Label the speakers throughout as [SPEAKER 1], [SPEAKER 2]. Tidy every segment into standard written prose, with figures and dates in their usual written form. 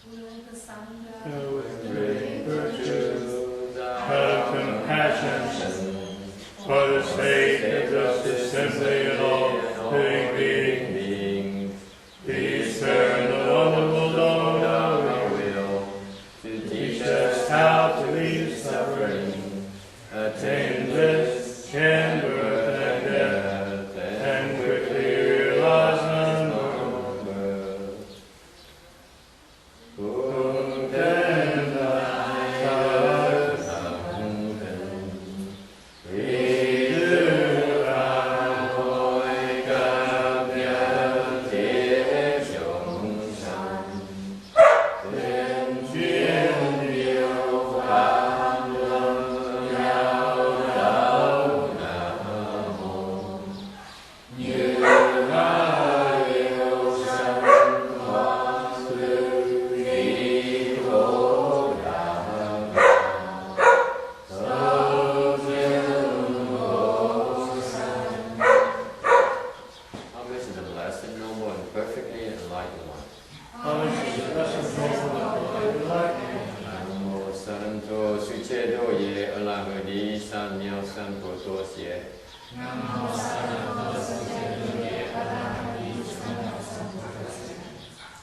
[SPEAKER 1] with great virtues, have compassion for the sake of this assembly and all living beings. Discern the wonderful dawn of our will, to teach us how to leave suffering, attain bliss, end birth and death, and quickly realize none more birth. Who can thy fountain, we do our holy God, dear Xiong Shan, then Jian Liu Fan Lung Yao Dao Na Hong, Yu Na Liu Shan Huang Lu Yi Ho Da So Jian Ho San. How much is the blessed, noble, and perfectly enlightened one? Namo Santo Sucedo Ye Alahadi San Miao San Poto Xie.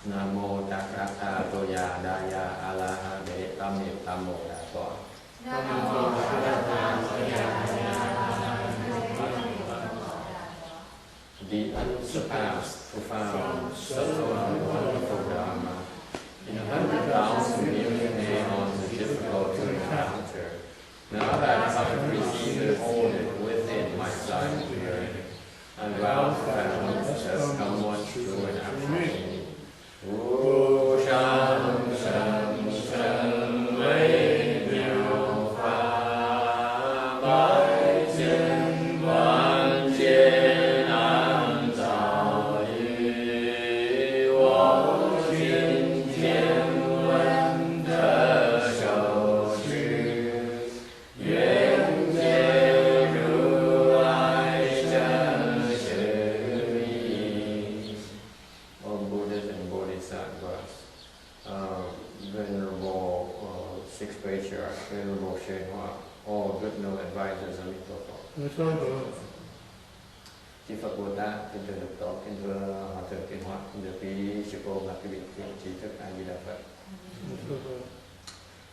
[SPEAKER 1] Namo Takrata Toya Daya Alaha De Tamit Tamo Dato. The unsurpassed, profound, subtle, and wonderful Dharma, in 100,000 million aeons difficult to encounter. Now that I have received and hold it within my silent hearing, and well found has come one true and absolute meaning. Wu Shan Shan Shan Wei Miao Fa Bai Jian Wan Jian An Zao Yu Wo Jin Jian Wen De Shou Ju Yuan Jie Ru Lai Zhen Shu Yi. All Buddhas and Bodhisattvas, Venerable Sixth Patriarch, Venerable Shenhua, all good noble advisors and Mitopho. Chư Phật Bồ Tát, kính thưa Đức Tổ, kính thưa Hòa Thượng Kiên Hoa, kính thưa quý sư cô và quý vị trí thức A Di Đà Phật.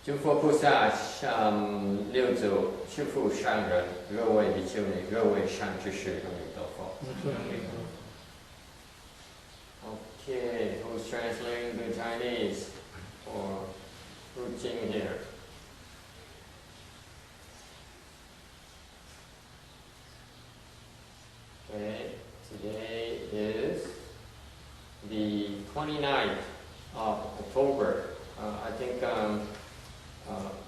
[SPEAKER 1] Chư Phật菩萨六祖师父上人，各位比丘尼，各位善知识和弥陀佛。Okay, who's translating the Chinese for Ru Jing here? Okay, today is the 29th of October. I think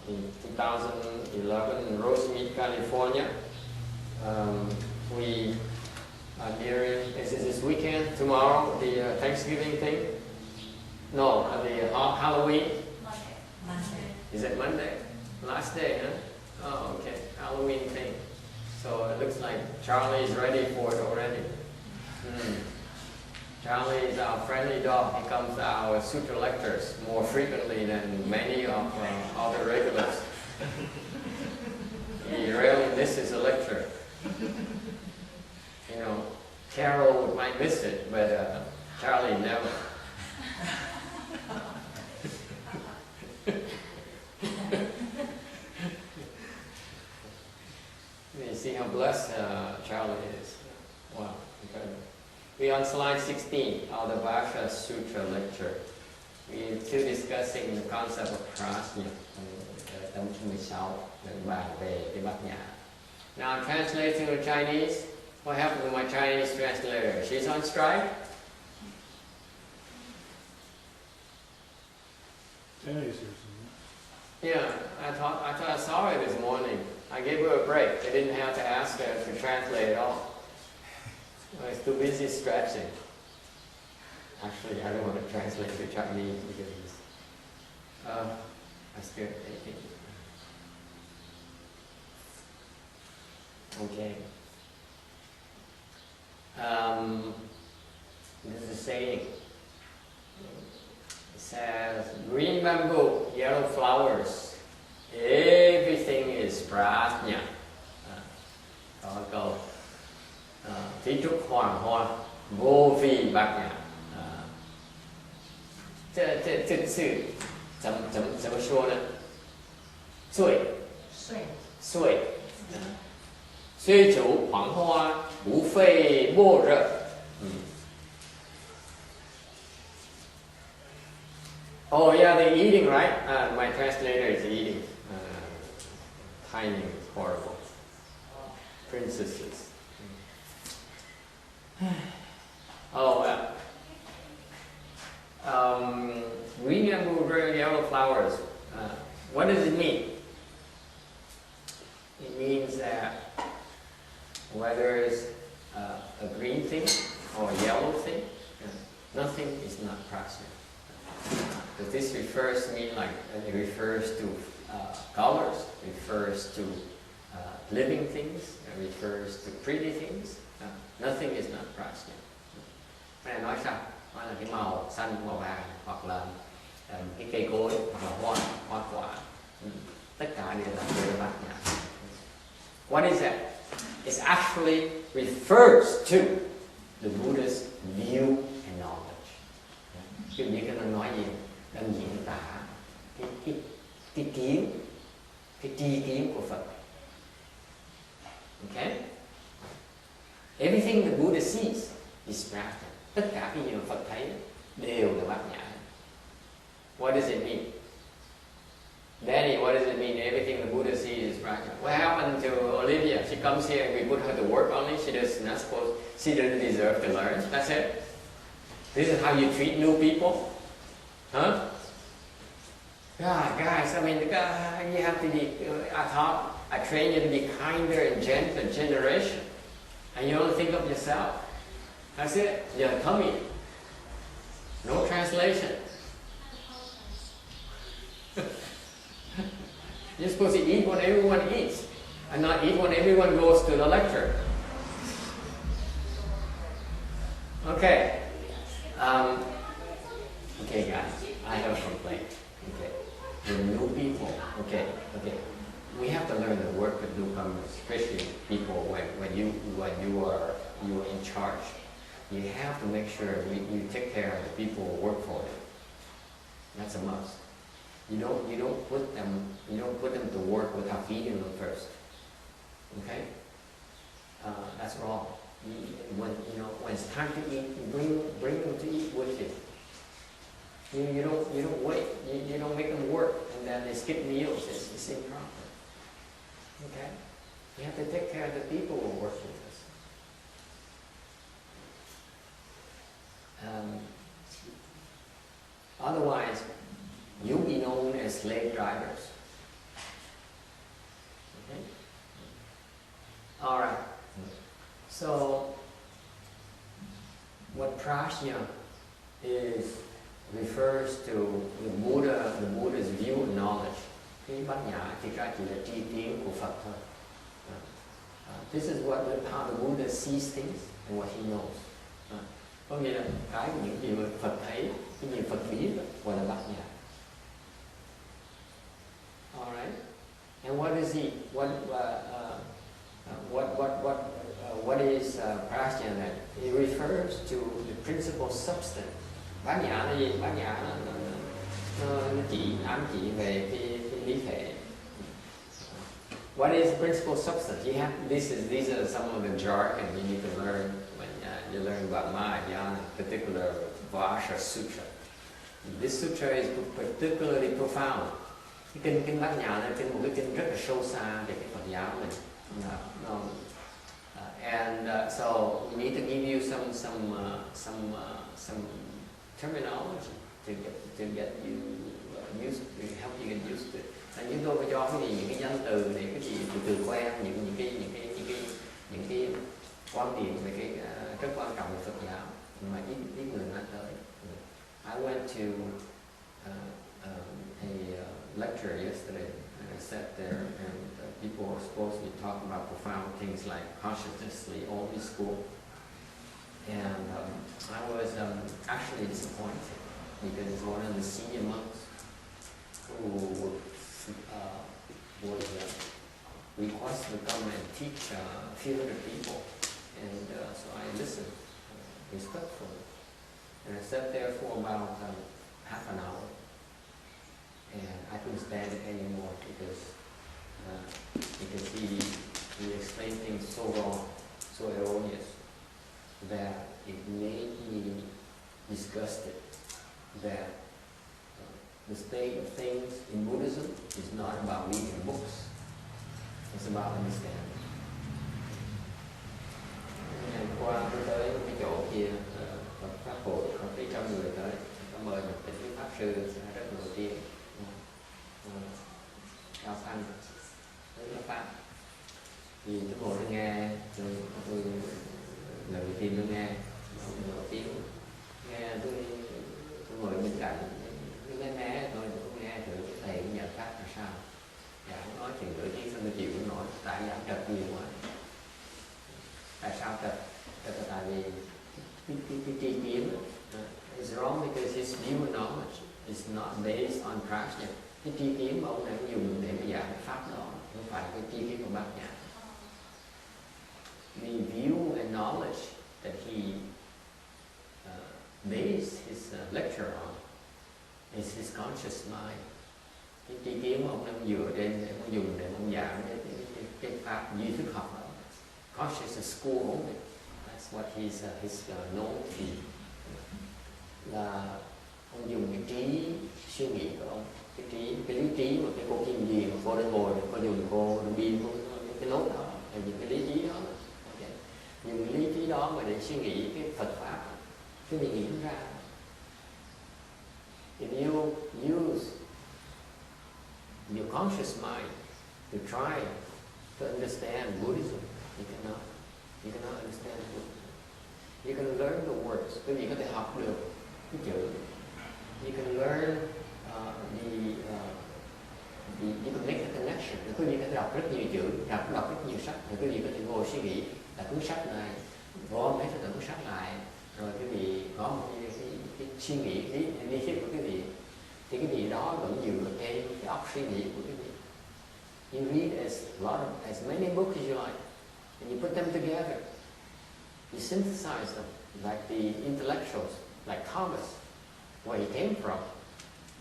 [SPEAKER 1] in 2011 in Rosemead, California. We are nearing, is this weekend, tomorrow, the Thanksgiving thing? No, the Halloween?
[SPEAKER 2] Monday.
[SPEAKER 1] Is it Monday? Last day, huh? Oh, okay, Halloween thing. So it looks like Charlie is ready for it already. Charlie is our friendly dog. He comes to our sutra lectures more frequently than many of other regulars. He rarely misses a lecture. You know, Carol might miss it, but Charlie never. You see how blessed Charlie is. Wow, incredible. We're on slide 16 of the Vajra Sutra lecture. We're still discussing the concept of prajna. Now I'm translating to Chinese. What happened to my Chinese translator? She's on strike? Yeah, I thought I saw her this morning. I gave her a break. I didn't have to ask her to translate at all. I was too busy stretching. Actually, I don't want to translate to Chinese because I still taking. Okay. This is a saying.
[SPEAKER 2] says green bamboo, yellow flowers, everything is prajna. Có câu thí trúc hoàng hoa, vô vi bát nhã. 这是怎么说呢？虽处黄花，不费莫热。Oh yeah, they're eating, right? My translator is eating. Timing is horrible. Princesses. Oh, green bamboo, red, yellow flowers. What does it mean? It means that whether it's a green thing or a yellow thing, nothing is not prajna. But this refers it refers to colors, refers to living things, refers to pretty things. Nothing is not prajna. Này nói sao? Nói là cái màu xanh, màu vàng, hoặc là cái cây cối, hoặc là hoa quả. Tất cả đều là bát nhã. What is that? It actually refers to the Buddha's view and knowledge. Kiểu như cái nó nói gì? Đang diễn tả cái kiến, cái tri kiến của Phật. Okay? Everything the Buddha sees is prajna. Tất cả cái gì mà Phật thấy đều là bát nhã. What does it mean? Danny, what does it mean? Everything the Buddha sees is prajna. What happened to Olivia? She comes here and we put her to work only. She doesn't deserve to learn. That's it. This is how you treat new people? Huh? Guys, I mean, you have to be, I train you to be kinder and gentler generation. And you only think of yourself. That's it. You're tummy. No translation. You're supposed to eat what everyone eats, and not eat when everyone goes to the lecture. Okay. Okay, guys. I have a complaint. Okay. The new people. Okay. We have to learn to work with newcomers, especially people when you are in charge. You have to make sure you take care of the people who work for you. That's a must. You don't put them to work without feeding them first. Okay? That's wrong. When it's time to eat, you bring them to eat with you. You don't wait. You don't make them work and then they skip meals. It's improper. Okay? You have to take care of the people who work with us. Otherwise, you'll be known as slave drivers. Okay? All right. So, what prajna refers to the Buddha's view and knowledge. Cái bát nhã thì ra chỉ là tri kiến của Phật thôi. This is how the Buddha sees things and what he knows. Có nghĩa là những gì mà Phật thấy, cái gì Phật biết gọi là bát nhã. Alright. And what is he? What is prajna then? It refers to the principal substance. Bát nhã là gì? Bát nhã nó ám chỉ về cái lý thể. What is principal substance? These are some of the jargon you need to learn when you learn about Mahayana, in particular Vajra Sutra. This sutra is particularly profound. Cái kinh Bát Nhã là một cái kinh rất là sâu xa về cái Phật giáo mình. So we need to give you some terminology to get you used to help you get used to it. Chúng tôi phải cho cái gì, những cái danh từ này, cái gì từ quen, những cái quan điểm về cái rất quan trọng về Phật giáo mà ít người nói tới. I went to a lecture yesterday and I sat there and people were supposed to be talking about profound things like consciously only school, and I was actually disappointed. because he's one of the senior monks who was requested to come and teach a few hundred people, and so I listened respectfully, and I sat there for about half an hour, and I couldn't stand it anymore because he explained things so wrong, so erroneous, that it made me disgusted that the state of things in Buddhism is not about reading books, it's about understanding. Ngày qua tôi tới cái chỗ kia, Pháp hội có mấy trăm người tới, có mời một vị Pháp sư rất nổi tiếng, Cao Thanh, tới nước Pháp. Thì tôi ngồi tôi nghe, tôi lần đầu tiên tôi nghe, nổi tiếng, nghe tôi ngồi bên cạnh, tôi nghe tôi cũng nghe thử thầy cũng nhận pháp là sao. Giảng nói chuyện nửa tiếng xong tôi chịu không nổi, tại giảng trật nhiều quá. Tại sao trật? Trật là tại vì cái tri kiến is wrong because his view and knowledge is not based on prajna. Cái tri kiến mà ông này dùng để mà giảng pháp đó không phải cái tri kiến của Bát Nhã. The view and knowledge that he based his lecture on is his conscious mind. Cái tri kiến mà ông đang dựa trên để ông dùng để ông giảng cái pháp duy thức học đó. Conscious is school only. That's what he's known to be. Là ông dùng cái trí suy nghĩ của ông, cái lý trí mà cái cô Kim gì mà cô đang ngồi, cô dùng cô đang biên cái nốt đó, là những cái lý trí đó. Okay. Dùng cái lý trí đó mà để suy nghĩ cái Phật pháp, cái mình nghĩ ra. If you use your conscious mind to try to understand Buddhism, you cannot understand Buddhism. You can learn the words. Quý vị có thể học được cái chữ. You can learn you can make a connection. Quý vị có thể đọc rất nhiều chữ, đọc rất nhiều sách. Rồi quý vị có thể ngồi suy nghĩ là cuốn sách này, gom mấy cuốn sách lại, rồi quý vị có một cái suy nghĩ, lý thuyết của quý vị. Thì cái gì đó vẫn dựa trên cái óc suy nghĩ của quý vị. You read as many books as you like, and you put them together. You synthesize them like the intellectuals, like Thomas, where he came from,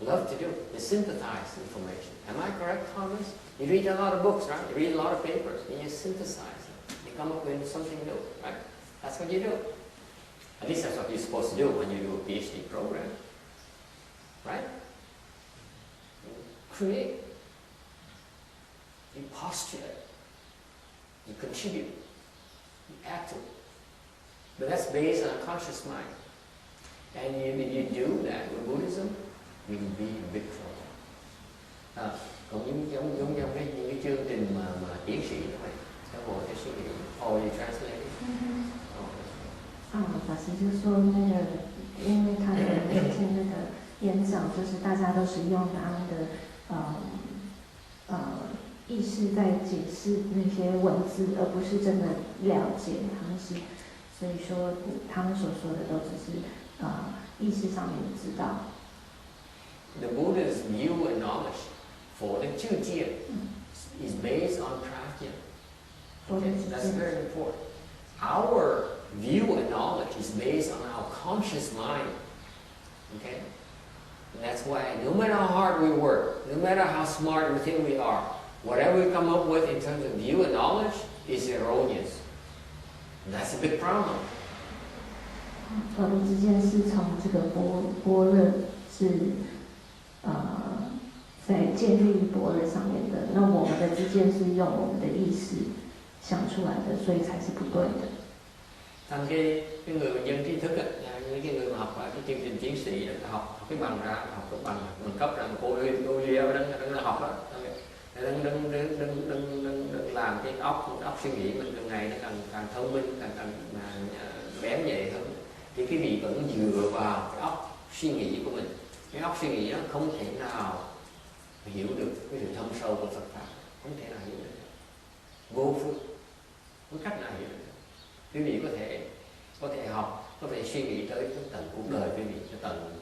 [SPEAKER 2] love to do. They synthesize information. Am I correct, Thomas? You read a lot of books, right? You read a lot of papers, and you synthesize them. You come up with something new, right? That's what you do. At least that's what you're supposed to do when you do a PhD program, right? You create. You postulate. You contribute. You act to it. But that's based on a conscious mind. And if you do that with Buddhism, you will be in big trouble. Còn giống những cái chương trình mà tiến sĩ như vậy, các bộ sẽ suy nghĩ. Oh, you translate it?
[SPEAKER 3] 法师就说那个，因为他的那些那个演讲，就是大家都是用他们的意识在解释那些文字，而不是真的了解他们是，所以说他们所说的都只是意识上面的知道。
[SPEAKER 2] The Buddha's view and knowledge for the two jia is based on prajna. Okay, that's very important. Our view and knowledge is based on our conscious mind. Okay? And that's why no matter how hard we work, no matter how smart we think we are, whatever we come up with in terms of view and knowledge is erroneous. And that's a big problem.
[SPEAKER 3] 而这件事从这个般若是在建立于般若上面的，那我们的知见是用我们的意识想出来的，所以才是不对的。
[SPEAKER 2] Thành cái người dân trí thức những cái người mà học ở cái chương trình tiến sĩ học cái bằng ra, học cái bằng cấp ra một cô đang học đó, đừng làm cái óc suy nghĩ mình càng ngày nó càng thông minh, càng bén nhạy hơn. Thì cái vị vẫn dựa vào cái óc suy nghĩ của mình. Cái óc suy nghĩ nó không thể nào hiểu được cái sự thâm sâu của Phật pháp, không thể nào hiểu được. Vô phương, không cách nào hiểu được. Quý vị có thể học, có thể suy nghĩ tới tận cuộc đời quý vị, tới tận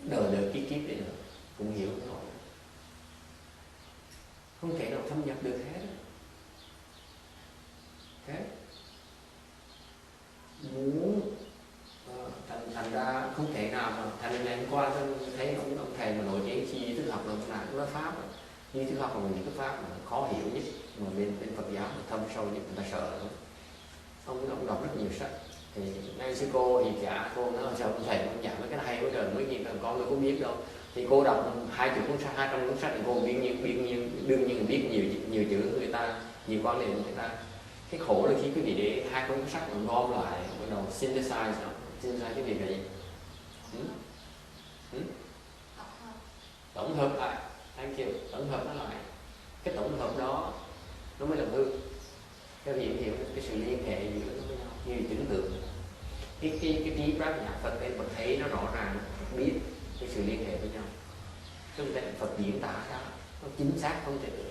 [SPEAKER 2] đời kiếp kiếp đi nữa cũng hiểu không nổi, không thể nào thâm nhập được hết. Okay. Muốn thành ra không thể nào mà thành ngày hôm qua tôi thấy ông thầy mà nổi tiếng chi thức học nó pháp như thức học là những cái pháp mà khó hiểu nhất mà bên Phật giáo mà thâm sâu nhất người ta sợ lắm. Ông đọc rất nhiều sách thì ngay sư cô thì cả cô nói sao ông thầy ông giảng mấy cái hay quá trời mấy gì con tôi cũng biết đâu, thì cô đọc 20 cuốn sách 200 cuốn sách thì cô đương nhiên biết nhiều chữ người ta nhiều quan niệm người ta. Cái khổ là khi quý vị để 2 cuốn sách mà gom lại bắt đầu synthesize cái việc này tổng hợp lại, thank you, tổng hợp nó lại, cái tổng hợp đó nó mới là hư. Các vị hiểu cái sự liên hệ giữa nó với nhau như tưởng tượng cái trí pháp nhạc Phật ấy Phật thấy nó rõ ràng, Phật biết cái sự liên hệ với nhau, cho nên Phật diễn tả ra nó chính xác không thể được.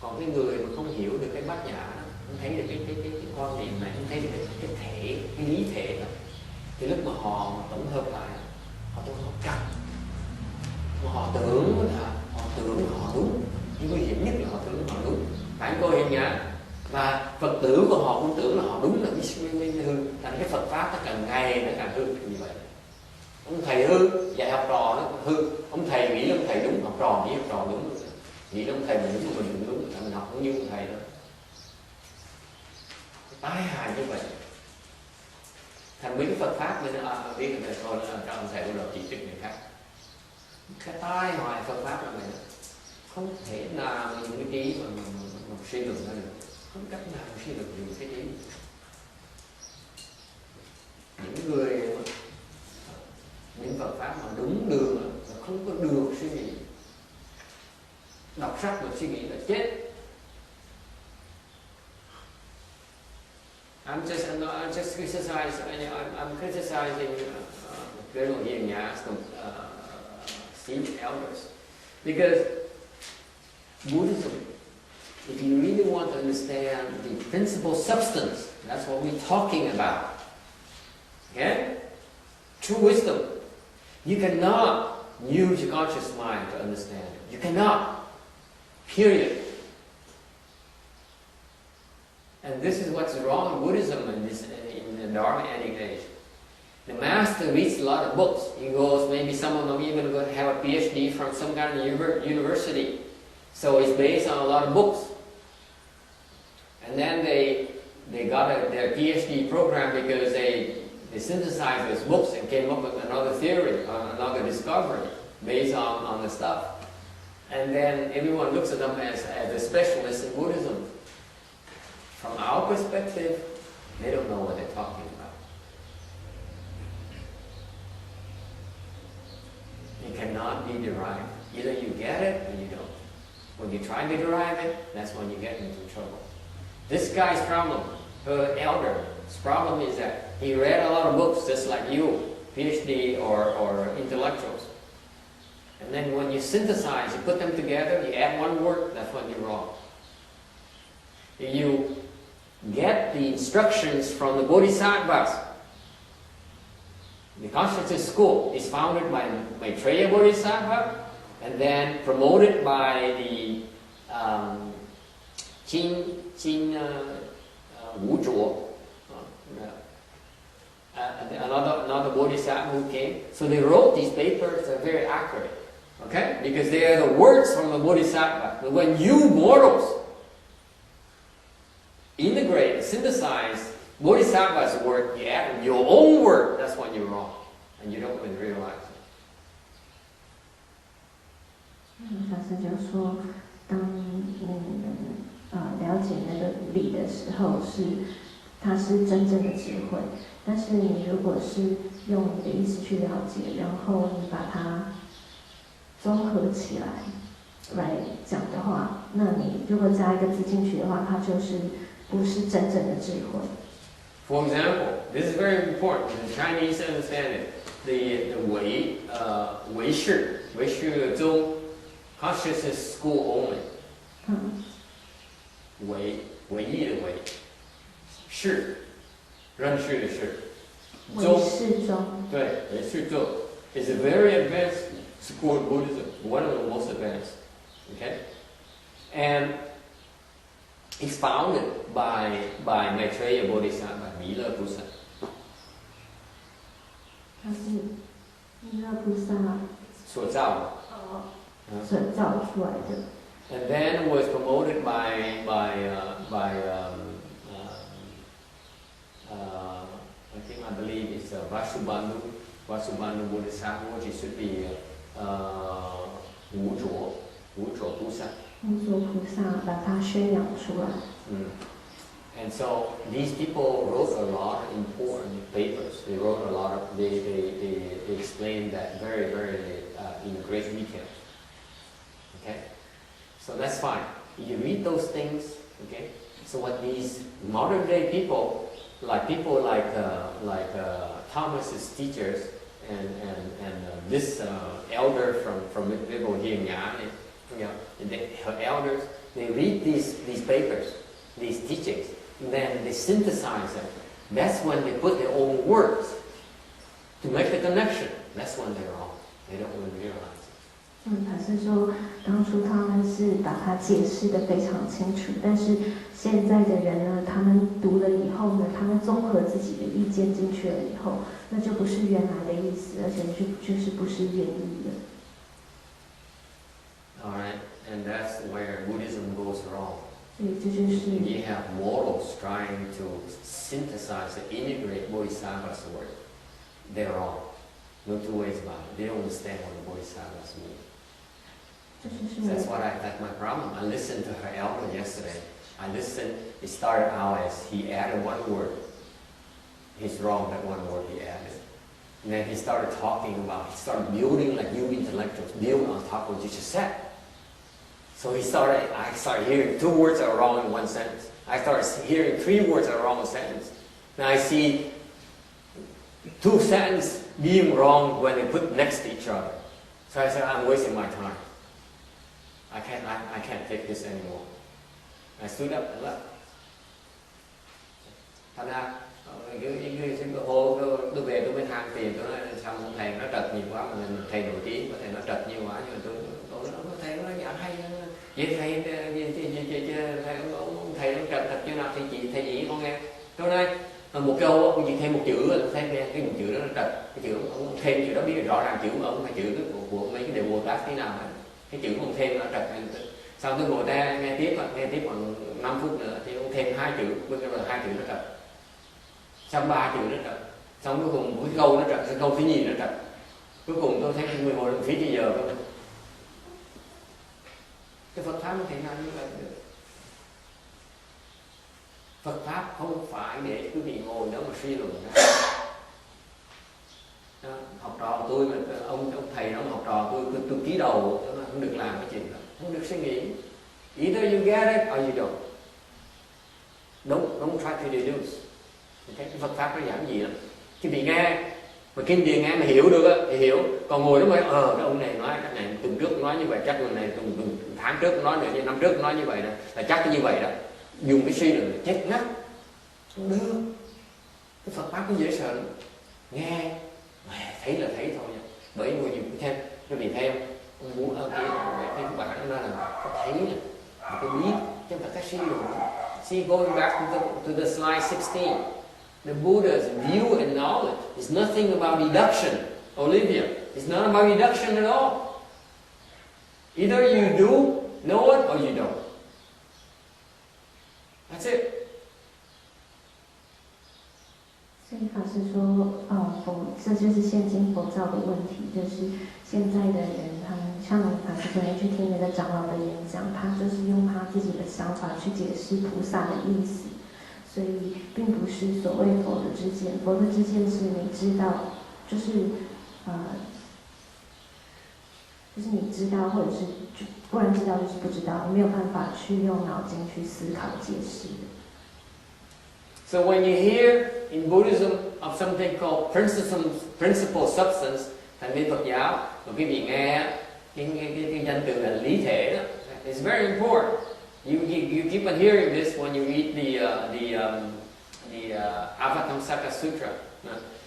[SPEAKER 2] Còn cái người mà không hiểu được cái bát nhã đó, không thấy được cái quan niệm này, không thấy được cái thể, cái lý thể đó, thì lúc mà họ tổng hợp lại họ trật, họ tưởng họ đúng, nhưng nguy hiểm nhất là họ tưởng họ đúng. Phải cô hiểu nhá? Và Phật tử của họ cũng tưởng là họ đúng là mới hư. Thành cái Phật pháp nó càng ngày nó càng hư như vậy. Ông thầy hư, dạy học trò nó hư. Ông thầy nghĩ là ông thầy đúng, học trò nghĩ học trò đúng. Nghĩ là ông thầy mình đúng, mình đúng, mình học cũng như ông thầy đó. Tai hại như vậy. Thành mấy cái Phật pháp mình biết là thôi cho ông thầy bắt đầu chỉ trích người khác. Cái tai hoài Phật pháp là vậy đó. Không thể nào những cái trí mà suy luận ra được, không cách nào suy luận được cái trí. Những người những Phật pháp mà đúng đường là không có được suy nghĩ, đọc sách mà suy nghĩ là chết. I'm just criticizing Venerable Hiền Nhã, senior elders, because Buddhism, if you really want to understand the principal substance, that's what we're talking about. Okay? True wisdom. You cannot use your conscious mind to understand it. You cannot. Period. And this is what's wrong in Buddhism in the Dharma ending age. The master reads a lot of books. He goes, maybe some of them even go have a PhD from some kind of university. So it's based on a lot of books. And then they got their PhD program because they synthesized those books and came up with another theory, another discovery based on the stuff. And then everyone looks at them as a specialist in Buddhism. From our perspective, they don't know what they're talking about. It cannot be derived. Either you get it or you don't. When you try to derive it, that's when you get into trouble. This guy's problem, her elder's problem is that he read a lot of books just like you, PhD or intellectuals. And then when you synthesize, you put them together, you add one word, that's when you're wrong. You get the instructions from the Bodhisattvas. The Consciousness School is founded by Maitreya Bodhisattva and then promoted by the Wu Zhuo, another Bodhisattva who came. So they wrote these papers, they're very accurate. Okay? Because they are the words from the Bodhisattva. But when you mortals integrate, synthesize Bodhisattva's word, you add your own word, that's when you're wrong. And you don't even realize it.
[SPEAKER 3] 法师就说，当了解那个理的时候，它是真正的智慧。但是你如果是用你的意识去了解，然后你把它综合起来讲的话，那你如果加一个字进去的话，它就是不是真正的智慧。
[SPEAKER 2] For example, this is very important. The Chinese understand it. The Wei Shi Zhong Consciousness School only. 唯一的唯，是认识的是，
[SPEAKER 3] 唯识中，
[SPEAKER 2] 对，唯识中。It's a very advanced school of Buddhism, one of the most advanced. Okay? And it's founded by Maitreya Bodhisattva, Vajra Sutra.
[SPEAKER 3] 它是弥勒菩萨
[SPEAKER 2] 所造的。
[SPEAKER 3] 所造出来的。
[SPEAKER 2] And then was promoted by I believe it's Vasubandhu Bodhisattva, which should be Wu Zhuo菩萨。
[SPEAKER 3] 无所菩萨把它宣扬出来。
[SPEAKER 2] And so these people wrote a lot of important papers. They wrote a lot of, they explained that very, very in great detail. Okay, so that's fine. You read those things. Okay, so what these modern day people like Thomas's teachers and this elder from Vajra, her elders, they read these papers, these teachings, and then they synthesize them. That's when they put their own words to make the connection. That's when they're wrong. They don't even realize it.
[SPEAKER 3] 他是说，当初他们是把它解释得非常清楚，但是现在的人呢，他们读了以后呢，他们综合自己的意见进去了以后，那就不是原来的意思，而且就是不是原意的。
[SPEAKER 2] All right, and that's where Buddhism goes wrong.
[SPEAKER 3] 所以这就是
[SPEAKER 2] You have mortals trying to synthesize and integrate Bodhisattva's word. They're wrong. No two ways about it. They don't understand what the Bodhisattvas mean. That's that's my problem. I listened to her elder yesterday. I listened. It started out as he added one word. He's wrong that one word he added. And then he started talking about, he started building like you intellectuals build on top of what you just said. So I started hearing 2 words are wrong in one sentence. I started hearing 3 words are wrong in a sentence. Now I see 2 sentences being wrong when they put next to each other. So I said, I'm wasting my time. I can't take this anymore. I stood up and left. Thành ra hôm tôi về tôi mới than tiền, tôi nói sao thầy nó trật nhiều quá, mà thầy nổi tiếng có thầy nó trật nhiều quá, nhưng mà tôi nói thầy nó giảng hay vậy thầy nó trật như nào thầy chỉ con nghe. Tôi nói một câu ông chỉ thêm một chữ là thấy nghe cái một chữ đó nó trật, cái chữ ông thêm chữ đó biết rõ ràng chữ mà ông phải chữ của mấy cái điều Bồ Tát thế nào mà cái chữ ông thêm nó trật. Sau tôi ngồi ra nghe tiếp khoảng 5 phút nữa thì ông thêm 2 chữ, bây giờ là 2 chữ nó trật, xong 3 chữ nó trật, xong cuối cùng cái câu nó trật, cái câu thứ nhì nó trật, cuối cùng tôi thấy 11 đồng phí giờ cái Phật pháp nó thể nào như vậy được. Phật pháp không phải để quý vị ngồi đó mà suy luận ra. Học trò tôi mà ông thầy nó học trò tôi ký đầu tôi không được làm cái chuyện đó, không được suy nghĩ. Either you get it or you don't. Don't try to deduce. Okay? Cái Phật pháp nó giảng gì lắm. Khi bị nghe mà kinh điển nghe mà hiểu được thì hiểu, còn ngồi đó mới cái ông này nói cái này tuần trước nói như vậy, chắc lần này tuần tháng trước nói nữa, năm trước nói như vậy đó, là chắc như vậy đó. Dùng cái suy luận chết ngắt. Không được. Cái Phật pháp nó dễ sợ lắm. Nghe thấy là thấy thôi nha. Bởi vì nhiều thêm nó bị theo ông muốn cái bạn nó nói là có thấy nè, có biết chứ không phải cái suy luận. See, going back to the slide 16, the Buddha's view and knowledge is nothing about deduction, Olivia. It's not about deduction at all. Either you do know it or you don't. That's it.
[SPEAKER 3] 所以法师说，这就是现今佛教的问题，就是现在的人，他们像法师昨天去听那个长老的演讲，他就是用他自己的想法去解释菩萨的意思，所以并不是所谓佛的知见。佛的知见是你知道，就是你知道，或者是不然知道就是不知道，你没有办法去用腦筋去思考解釋的。
[SPEAKER 2] So when you hear in Buddhism of something called principle substance, thành bên Phật giáo, mà quý vị nghe cái danh từ là lý thể đó, it's very important. You keep on hearing this when you read the Avatamsaka Sutra.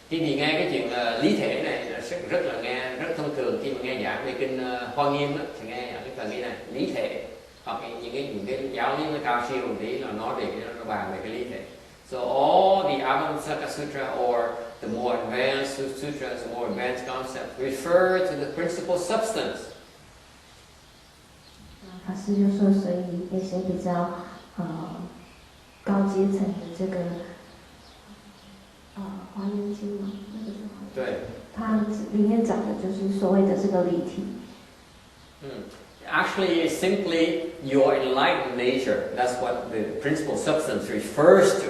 [SPEAKER 2] Khi vì nghe cái chuyện lý thể này là rất là nghe rất thông thường khi mà nghe giảng về kinh Hoa Nghiêm đó, thì nghe cái phần này lý thể, hoặc những cái giáo lý nó cao siêu một tí là nói về nó bàn về cái lý thể. So all the Vajra Sutra or the more advanced sutras, the more advanced concepts refer to the principal substance.
[SPEAKER 3] 法师就说，所以那些比较高阶层的这个华严经嘛，那个是华严。
[SPEAKER 2] 对。
[SPEAKER 3] 它里面讲的就是所谓的这个离体。
[SPEAKER 2] Actually, it's simply your enlightened nature. That's what the principal substance refers to.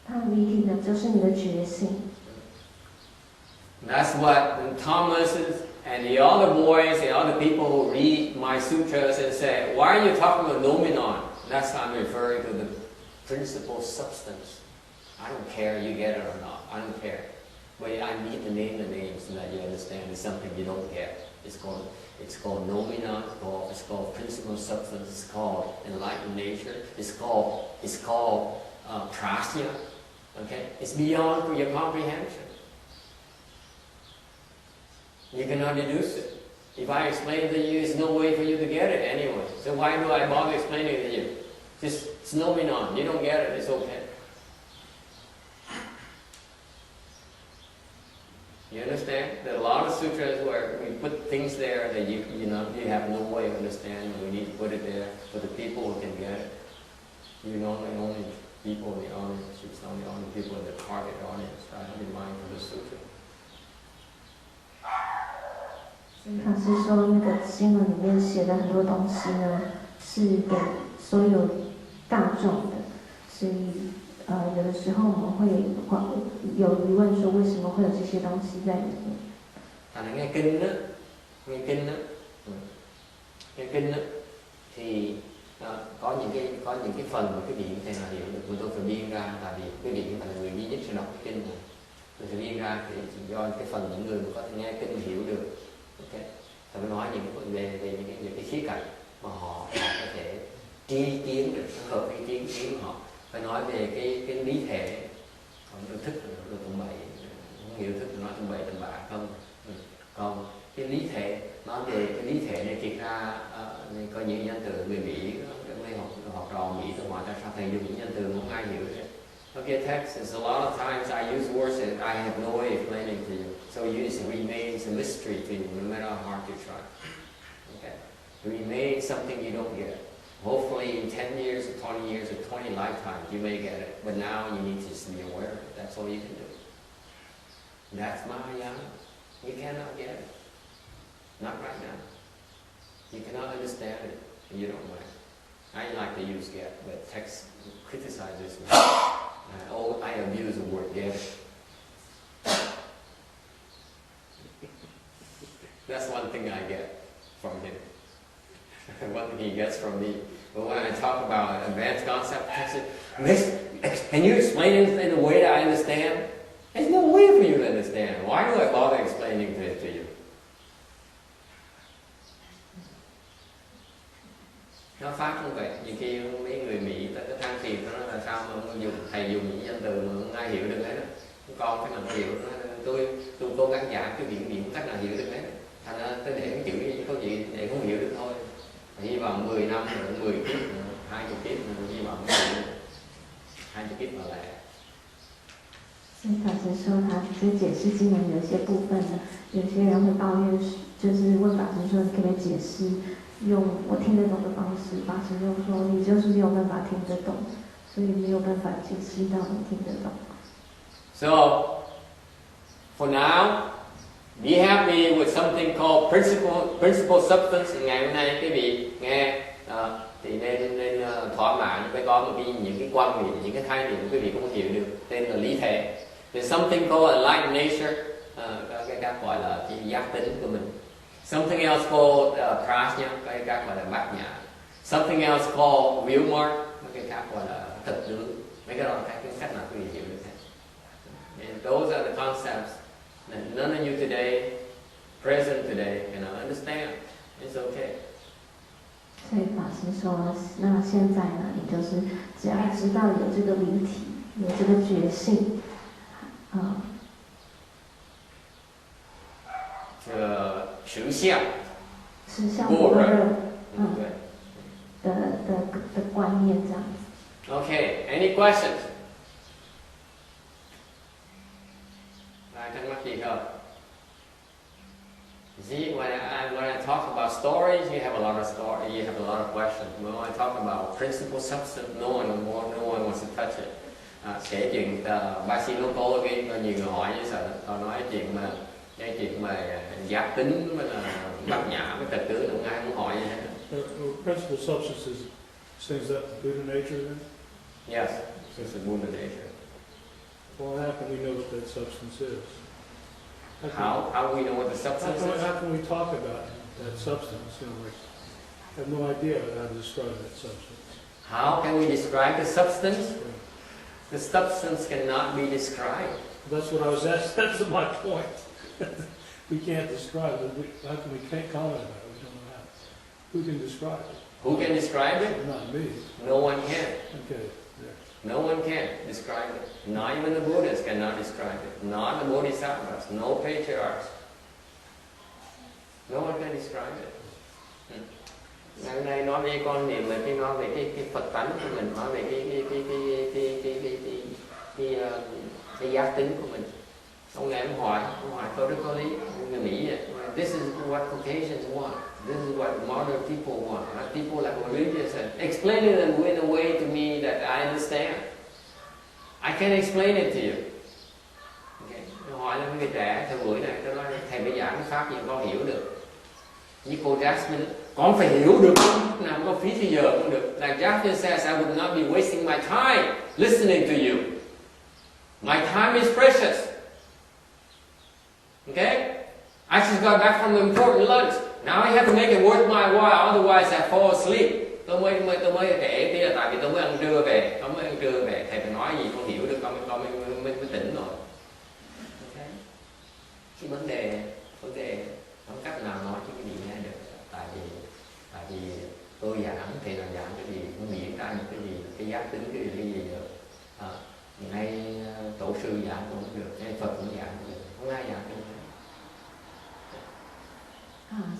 [SPEAKER 3] 它离体的就是你的觉性。
[SPEAKER 2] That's what Thomas and the other boys and other people who read my sutras and say, why are you talking about noumenon? That's what I'm referring to the principal substance. I don't care you get it or not. I don't care. But I need to name the names so that you understand it's something you don't get. It's called noumenon. It's called principal substance. It's called enlightened nature. It's called prajna. Okay, it's beyond your comprehension. You cannot deduce it. If I explain it to you, there's no way for you to get it anyway. So why do I bother explaining it to you? Just it's noumenon. You don't get it. It's okay. You understand? There are a lot of sutras where we put things there that you have no way of understanding. We need to put it there for the people who can get it. You know, the only people in the audience. It's only people in the target audience. Try to be mindful of the sutra.
[SPEAKER 3] 法师说，那个经文里面写的很多东西呢，是给所有大众的，所以有的时候我们会有疑问，说为什么会有这些东西在里面？
[SPEAKER 2] nghe kinh đó, nghe kinh đó, thì có những cái phần mà cái vị thầy nào hiểu được, tôi phải biên ra, tại vì cái vị là người duy nhất sẽ đọc cái kinh này, tôi phải biên ra thì chỉ do cái phần những người mà có thể nghe kinh hiểu được. Okay. Tôi nói về những cái khía cạnh mà họ có thể tri kiến được, hợp cái kiến của họ. Phải nói về cái lý thể, còn thức là tụng bậy, không hiểu thức là nói tụng bậy tụng bạ không. Còn cái lý thể, nói về cái lý thể này thiệt ra có những danh từ người Mỹ, mấy học trò Mỹ từ ngoài, tại sao thầy dùng những danh từ không ai hiểu hết. Okay, text is a lot of times I use words that I have no way of explaining to you. So it remains a mystery to you, no matter how hard you try. Okay, it remains something you don't get. Hopefully in 10 years or 20 years or 20 lifetimes you may get it, but now you need to just be aware of it. That's all you can do. That's Mahayana. You cannot get it. Not right now. You cannot understand it, and you don't mind. I like to use get, but text criticizes me. I abuse the word get. That's one thing I get from him. One thing he gets from me. But when I talk about advanced concept, he says, can you explain it in a way that I understand? There's no way for you to understand. Why do I bother explaining it to you? Nó Pháp cũng vậy. Nhiều khi mấy người Mỹ ta cứ than phiền nó là sao mà thầy dùng những danh từ mà không ai hiểu được hết á. Con cái nào hiểu nó, tôi cố gắng giảng cái điểm cách nào hiểu được hết. Thành ra tôi để cái chữ gì có gì để không hiểu được thôi. Hy vọng 10 năm rồi 10 kiếp, 20 kiếp, hy vọng 20 kiếp mà lại.
[SPEAKER 3] 所以法师说，他在解释经文有一些部分呢，有些人会抱怨，就是问法师说，你可不可以解释用我听得懂的方式？法师就说，你就是没有办法聽得懂，所以沒有辦法解釋到你聽得懂。
[SPEAKER 2] So, for now, be happy with something called principal substance. Ngày hôm nay quý vị nghe thì nên thỏa mãn với có những cái quan niệm, những cái khái niệm quý vị cũng hiểu được, tên là lý thể. There's something called enlightened nature, các gọi là cái giác tính của mình. Something else called prajna, cái các gọi là bát nhã. Something else called will mark, cái các gọi là thực tướng. Mấy cái đó là cái cách nào quý vị hiểu được hết. And those are the concepts that none of you today, present today, cannot understand. It's okay.
[SPEAKER 3] 所以法师说，那现在呢，你就是只要知道有这个离体，有这个觉性，
[SPEAKER 2] 实相
[SPEAKER 3] 般若
[SPEAKER 2] 对。
[SPEAKER 3] 的观念这样子。
[SPEAKER 2] Okay, any questions? Ai thắc mắc gì không? See, when I talk about stories, you have a lot of stories, you have a lot of questions. When I talk about principle substance, no one wants to touch it. Kể chuyện Basilocology, có nhiều người hỏi với sợ, tôi nói chuyện mà giác tính, mà bát nhã, với trật tứ, không ai muốn hỏi gì hết.
[SPEAKER 1] Principal substance is things that Buddha nature then?
[SPEAKER 2] Yes, it's the Buddha nature.
[SPEAKER 1] Well, how can we know what that substance is?
[SPEAKER 2] How do we know what the substance is?
[SPEAKER 1] How can we talk about that substance? You know, like, I have no idea how to describe that substance.
[SPEAKER 2] How can we describe the substance? The substance cannot be described.
[SPEAKER 1] That's what I was asking. That's my point. We can't describe it. How can we can't comment about it? We don't know how. Who can describe it?
[SPEAKER 2] Who can describe it?
[SPEAKER 1] Not me.
[SPEAKER 2] No one can.
[SPEAKER 1] Okay. Yeah.
[SPEAKER 2] No one can describe it. Not even the Buddhists cannot describe it. Not the Bodhisattvas, no patriarchs. No one can describe it. Ngày hôm nay nói với con niệm là nói về cái Phật tánh của mình, nói về cái giác tính của mình. Ông này ông hỏi tôi rất có lý, người Mỹ vậy. This is what Caucasians want. This is what modern people want. People like religious and explain it in a way to me that I understand. I can explain it to you. Okay. Hỏi là người trẻ thời buổi này, tôi nói thầy phải giảng cái pháp gì con hiểu được. Với cô Jasmine, con phải hiểu được, nào có phí thì giờ cũng được. Like Jasmine says, I would not be wasting my time listening to you. My time is precious. Okay? I just got back from an important lunch. Now I have to make it worth my while, otherwise I fall asleep. Tôi mới kể tí là tại vì tôi mới ăn trưa về, thầy phải nói gì con hiểu được, con mới tỉnh rồi. Okay? Cái vấn đề không cách nào nói cái gì nghe được, tại vì tôi giảng thì là giảng cái gì cũng diễn ra được cái gì, cái giác tính cái gì được. Ngay tổ sư giảng cũng được, ngay Phật cũng giảng cũng được, không ai giảng được.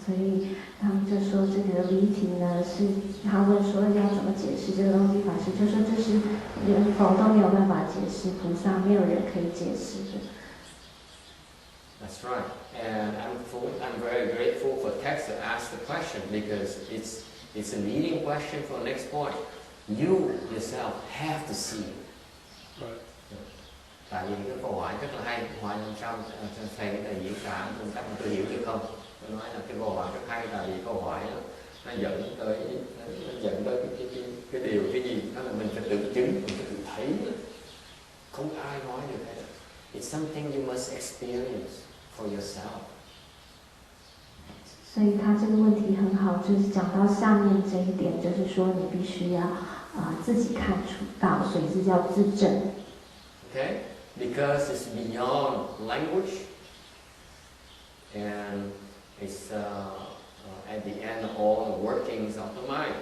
[SPEAKER 3] 所以他们就说这个离题呢，是他问说要怎么解释这个东西，法师就说这是连佛都没有办法解释，菩萨没有人可以解释的。
[SPEAKER 2] That's right, and I'm very grateful for text that asked the question because it's a leading question for the next point. You yourself have to see.
[SPEAKER 1] Right.
[SPEAKER 2] Tại vì cái câu hỏi rất là hay, hỏi làm sao thầy cái diễn tả công cách mà tôi hiểu được không? Tôi nói là cái câu hỏi rất hay, tại vì câu hỏi nó dẫn tới cái điều cái gì đó là mình phải tự chứng, mình phải tự thấy, không ai nói được hết. It's something you must experience for yourself.
[SPEAKER 3] 所以他这个问题很好，就是讲到下面这一点，就是说你必须要自己看出到，所以这叫自证。
[SPEAKER 2] Okay, because it's beyond language, and it's at the end of all the workings of the mind.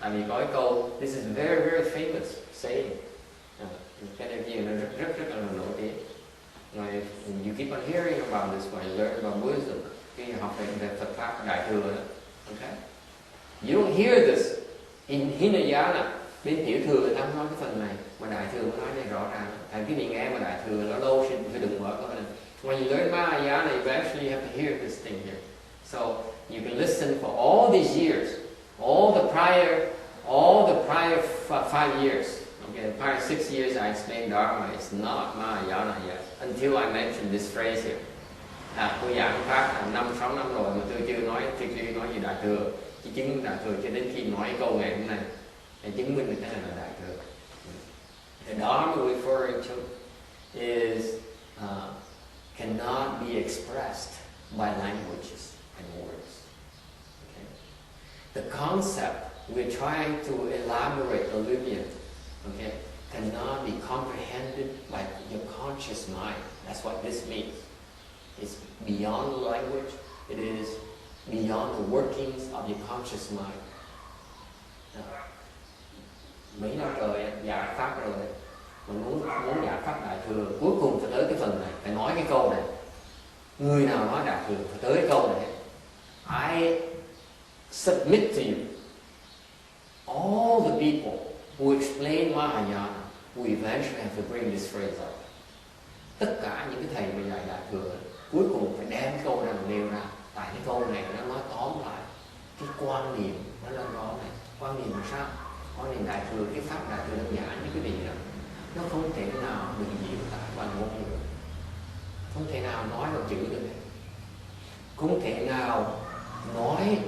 [SPEAKER 2] Tại vì có cái câu, this is very very famous saying. Cái này gì nó rất là nổi tiếng. Rồi you keep on hearing about this when you learn about Buddhism. Khi học về Phật pháp Đại thừa đó. Okay? You don't hear this in Hinayana. Bên tiểu thừa người ta không nói cái phần này, mà Đại thừa mới nói này rõ ràng. Tại cái gì nghe mà Đại thừa nó lâu thì đừng mở câu này. When you learn Mahayana, you actually have to hear this thing here. So you can listen for all these years, all the prior 5 years. Okay, the prior 6 years I explained Dharma. It's not Mahayana yet until I mentioned this phrase here. Tôi giảng pháp 5-6 năm rồi mà tôi chưa nói gì Đại thừa, chỉ chứng Đại thừa cho đến khi nói câu ngày hôm nay để chứng minh được cái này là Đại thừa. The Dharma we're referring to is cannot be expressed by languages and words. Okay? The concept we're trying to elaborate a little bit, okay, cannot be comprehended by your conscious mind. That's what this means. It's beyond language. It is beyond the workings of your conscious mind. Mấy năm rồi giảng pháp rồi, mà muốn giảng pháp Đại thừa cuối cùng phải tới cái phần này, phải nói cái câu này. Người nào nói đại thừa phải tới câu này: I submit to you. All the people who explain Mahayana will eventually have to bring this phrase up. Tất cả những cái thầy mà dạy đại thừa cuối cùng phải đem cái câu này nêu ra. Tại cái câu này nó nói tóm lại cái quan niệm nó lên đó này. Quan niệm là sao? Quan niệm đại thừa, cái pháp đại thừa đơn giản như quý vị đó, nó không thể nào được diễn tả bằng ngôn ngữ, không thể nào nói bằng chữ được, không thể nào nói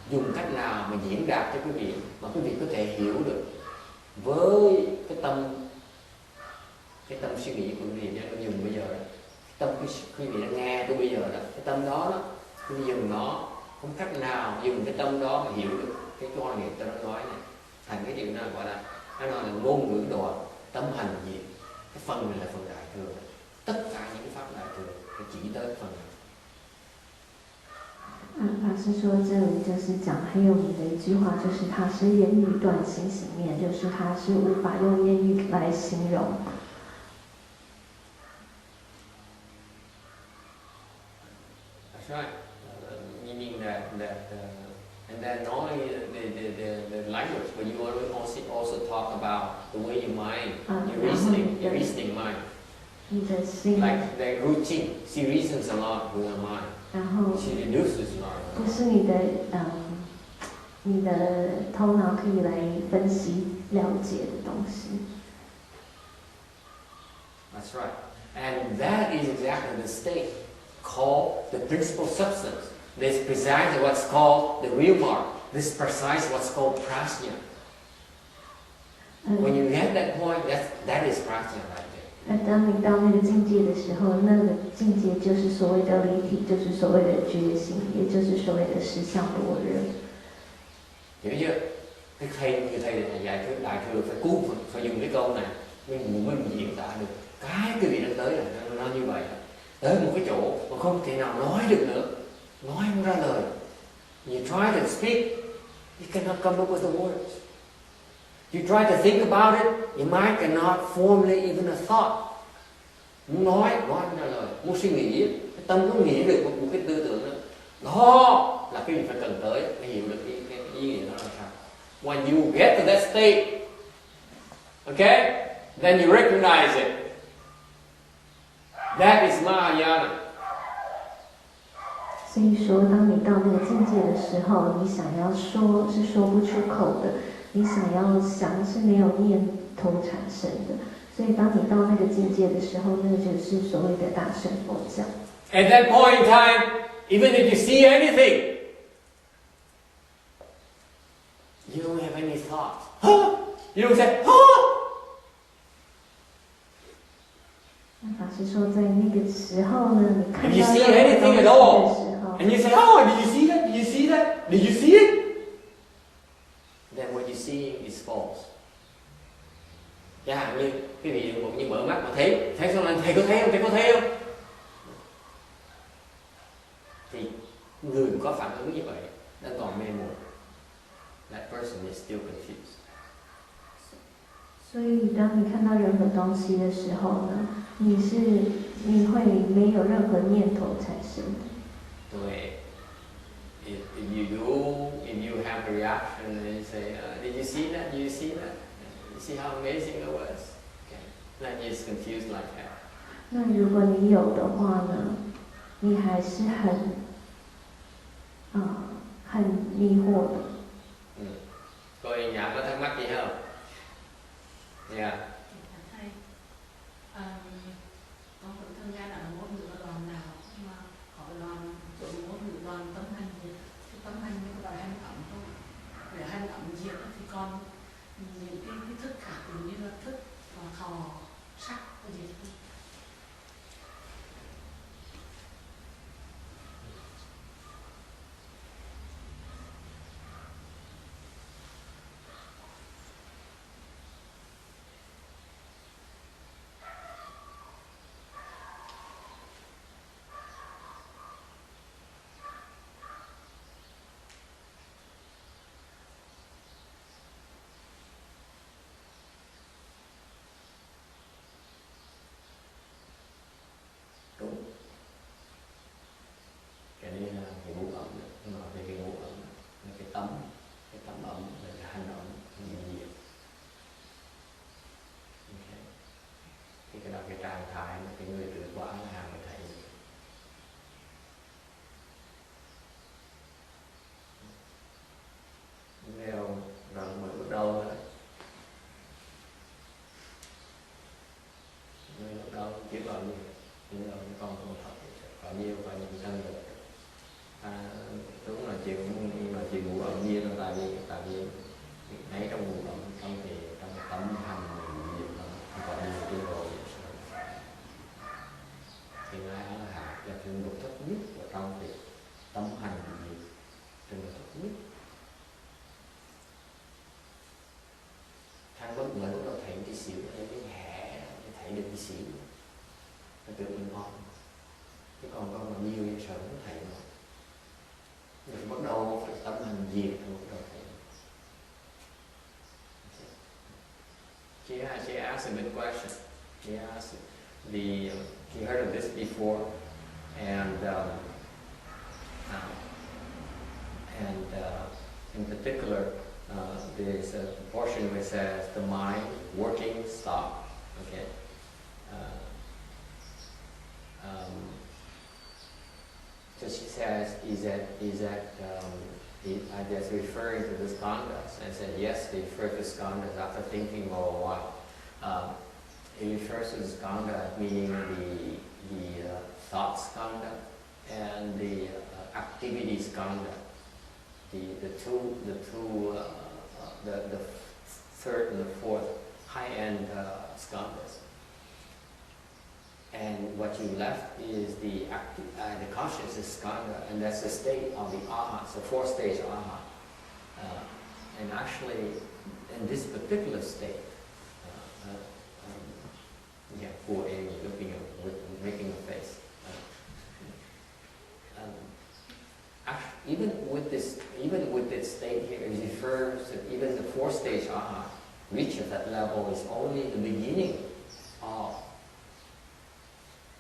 [SPEAKER 2] dùng cách nào mà diễn đạt cho quý vị mà quý vị có thể hiểu được với cái tâm suy nghĩ của quý vị. Nó dùng bây giờ đó, tâm quý vị đã nghe tôi bây giờ đó, cái tâm đó quý vị dùng nó, không cách nào dùng cái tâm đó mà hiểu được cái quan niệm tôi đã nói này. Thành cái điều này gọi là, nó nói là ngôn ngữ đoạn, tâm hành diệt. Cái phần này là phần đại thừa. Tất cả những cái pháp đại thừa phải chỉ tới cái phần này.
[SPEAKER 3] 法师说，这里就是讲很有名的一句话，就是它是言语断心行念，就是它是无法用言语来形容。
[SPEAKER 2] That's right. Meaning that and then not only the language, but you also talk about the way you mind, your reasoning mind.
[SPEAKER 3] 你的心
[SPEAKER 2] Like the routine, she reasons a lot with her mind.
[SPEAKER 3] 然后
[SPEAKER 2] She deduces a lot.
[SPEAKER 3] 就是你的头脑可以来分析了解的东西。
[SPEAKER 2] That's right. And that is exactly the state called the principal substance. This is precisely what's called the real mark. This is precisely what's called prajna. When you get that point, that is prajna right there.
[SPEAKER 3] 那当你到那个境界的时候，那个境界就是所谓的离体，就是所谓的觉醒，也就是所谓的实相般若。
[SPEAKER 2] Hiểu chưa? Cái người thầy dạy cái đại thừa phải cứu, phải dùng cái câu này mình diễn tả được cái vị đang tới là nó như vậy. Tới một cái chỗ mà không thể nào nói được nữa, nói không ra lời. You try to speak, you cannot come up with the words. You try to think about it, your mind cannot formulate even a thought. Muốn nói không ra lời. Muốn suy nghĩ, cái tâm nó nghĩ được một cái tư tưởng nữa. Đó là cái gì phải cần tới để hiểu được cái ý nghĩa đó là sao. When you get to that state, okay, then you recognize it. That is Mahayana.
[SPEAKER 3] 所以说，当你到那个境界的时候，你想要说是说不出口的，你想要想是没有念头产生的。所以，当你到那个境界的时候，那个就是所谓的大乘佛教。
[SPEAKER 2] At that point in time, even if you see anything, you don't have any thoughts. Huh? You don't say, huh?
[SPEAKER 3] 那法师说，在那个时候呢，你看到
[SPEAKER 2] If you see
[SPEAKER 3] 任何
[SPEAKER 2] anything
[SPEAKER 3] 东
[SPEAKER 2] at
[SPEAKER 3] 西的
[SPEAKER 2] all,
[SPEAKER 3] 时候，
[SPEAKER 2] and you say, oh, did you see that? Did you see that? Did you see it? Then what you see is false. Chẳng hạn như quý vị như mở mắt mà thấy xong là thầy có thấy không? Thầy có thấy không? Thì người có phản ứng như vậy đang còn mê muội. That person is still confused.
[SPEAKER 3] 所以当你看到任何东西的时候呢，你会没有任何念头产生的。
[SPEAKER 2] 对。If you have a reaction and you say, did you see that? Did you see that? You see how amazing it was? Okay. Then it's confused like that.
[SPEAKER 3] 那如果你有的话呢，你还是很迷惑的。
[SPEAKER 2] Cô nhà có thắc mắc gì không? Yeah.
[SPEAKER 4] Thầy, con cũng tham gia là mỗi người có đoàn nào mà hỏi đoàn mỗi người đoàn tâm hành gì, cái tâm hành như cái hành động thôi. Để hành động diệt thì con những cái thức khác như là thức và thọ sắc cái gì.
[SPEAKER 2] tại vì ngay trong vùng trong tâm hành nghiệp có nhiều tiến độ vậy. Thì ngài A La Hán là trình độ thấp nhất ở trong cái tâm hành nghiệp, trình độ thấp nhất. Thang lúc mới lúc đầu thấy tí xíu em cái hẻ thấy được tí xíu, nó tự mình ngon. Chứ còn con mà nhiều vậy sợ không thấy nó. Mình bắt đầu phải tâm hành diệt rồi bắt đầu thấy. She asked a good question. She asked she heard of this before, and in particular, there's a portion where it says the mind working stop. Okay. So she says, is that I just referring to the skandhas? And I said, yes, they refer to skandhas after thinking for a while. It refers to the skandha, meaning the thought skandha and the activity skandha. The third and the fourth high-end skandhas. And what you left is the consciousness skandha, and that's the state of the arhat, the fourth stage arhat. And actually, in this particular state, poor Amy looking at, making a face. Even with this state here, it refers that even the fourth stage arhat reaches that level is only the beginning of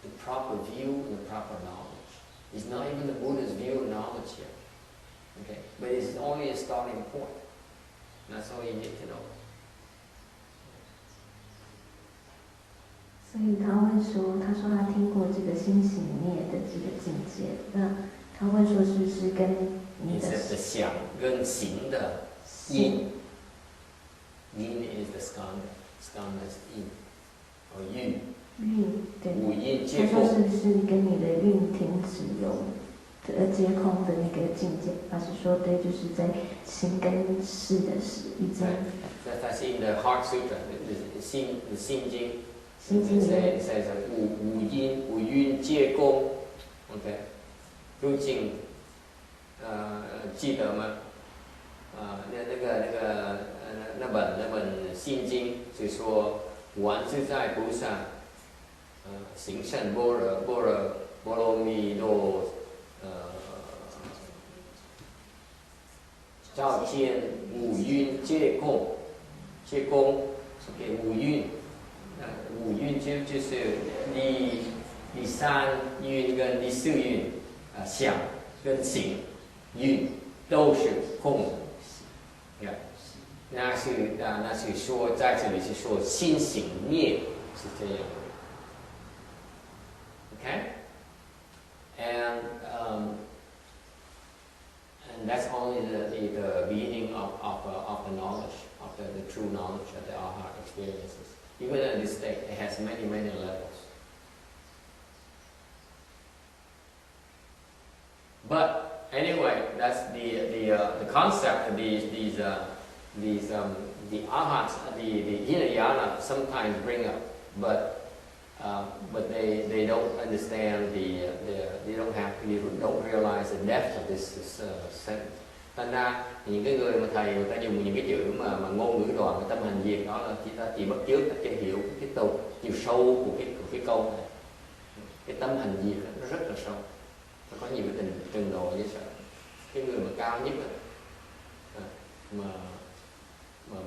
[SPEAKER 2] the proper view and the proper knowledge. It's not even the Buddha's view of knowledge yet. Okay? But it's only a starting point. That's all you need to know.
[SPEAKER 3] 所以他会说，他说他听过这个心行灭的这个境界，那他会说是不是跟你的
[SPEAKER 2] 想跟行的因 is the skandha is in or yin.
[SPEAKER 3] 运，对，
[SPEAKER 2] 五阴皆
[SPEAKER 3] 他说
[SPEAKER 2] 空。
[SPEAKER 3] 是不是跟你的运停止有皆空的那个境界？他是说对，就是在行跟事的时已经。
[SPEAKER 2] That's in the Heart Sutra, the 心经。
[SPEAKER 3] 心经里面
[SPEAKER 2] it says 五蕴皆空 ，OK， 入境记得吗？那本心经就说观自在菩萨行善般若蜜多照见五蕴皆空，给五蕴。五蕴就是第三蕴跟第四蕴，想跟行蕴都是空的。那是说在这里是说心行灭是这样。Okay, and that's only the beginning of the knowledge, of the true knowledge of the arhat experiences. Even in this state, it has many levels. But anyway, that's the concept of these the arhats, the Hinayana sometimes bring up, but they don't understand they don't realize the depth of this sentence. Thành ra những cái người mà thầy người ta dùng những cái chữ mà ngôn ngữ đoạn cái tâm hành diệt đó là ta chỉ bắt chước ta chưa hiểu cái chiều sâu của cái câu này. Cái tâm hành diệt nó rất là sâu, nó có nhiều cái trình độ dễ sợ. Cái người mà cao nhất mà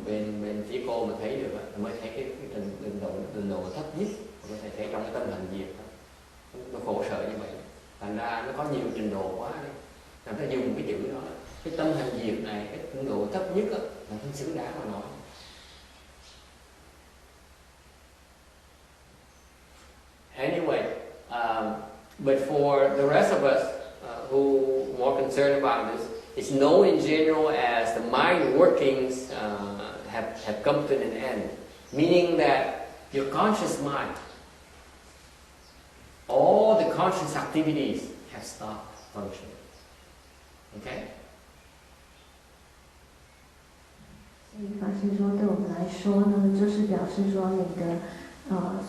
[SPEAKER 2] bên phía cô mà thấy được mới thấy cái trình độ thấp nhất, có thể thấy trong cái tâm hành diệt nó khổ sở như vậy. Thành ra nó có nhiều trình độ quá đấy, làm ta dùng cái chữ đó. Cái tâm hành diệt này, cái trình độ thấp nhất là không xứng đáng mà nói. Anyway, but for the rest of us who are more concerned about this, it's known in general as the mind workings have come to an end, meaning that your conscious mind, all the conscious activities have stopped functioning. Okay?
[SPEAKER 3] 法师说，对我们来说呢，就是表示说你的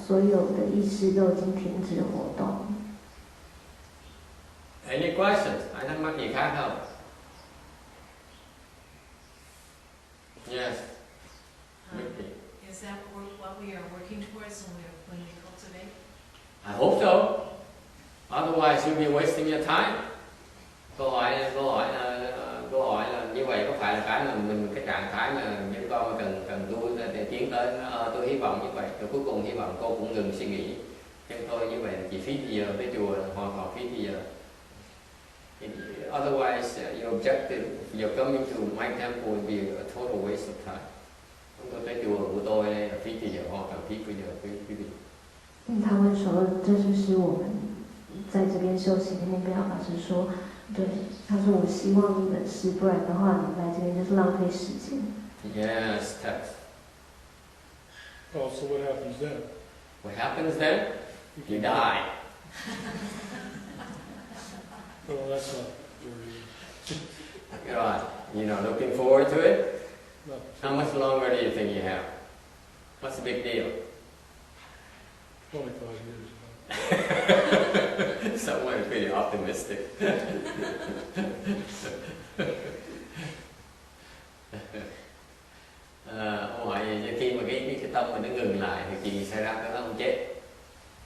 [SPEAKER 3] 所有的意识都已經停止活動。
[SPEAKER 2] Any questions? Ai thắc mắc gì khác không? Yes.
[SPEAKER 4] Is that what we are working towards when we cultivate?
[SPEAKER 2] I hope so. Otherwise you'll be wasting your time. Câu hỏi là như vậy có phải là cái mà cái trạng thái mà những con cần tu để tiến tới? Tôi hy vọng như vậy. Rồi cuối cùng hy vọng cô cũng ngừng suy nghĩ. Nhưng tôi như vậy là chỉ phí thời giờ tới chùa, hoàn toàn phí thời giờ. Otherwise, your objective, you're coming to my temple would be a total waste of time. Chúng tôi tới chùa của tôi đây là phí thời giờ, hoàn toàn phí thời giờ, quý vị.
[SPEAKER 3] 他们说，这就是我们在这边修行的目标。法师说，对，他说我希望你本事，不然的话你来这边就是浪费时间。
[SPEAKER 2] Yes, text.
[SPEAKER 1] Oh, so what happens then?
[SPEAKER 2] What happens then? You die.
[SPEAKER 1] Well, that's not very...
[SPEAKER 2] Right. You're not looking forward to it?
[SPEAKER 1] No.
[SPEAKER 2] How much longer do you think you have? What's the big deal?
[SPEAKER 1] 25 years.
[SPEAKER 2] Someone pretty optimistic. Ông hỏi vậy, khi mà cái tâm mình nó ngừng lại thì gì xảy ra? Đó là ông chết.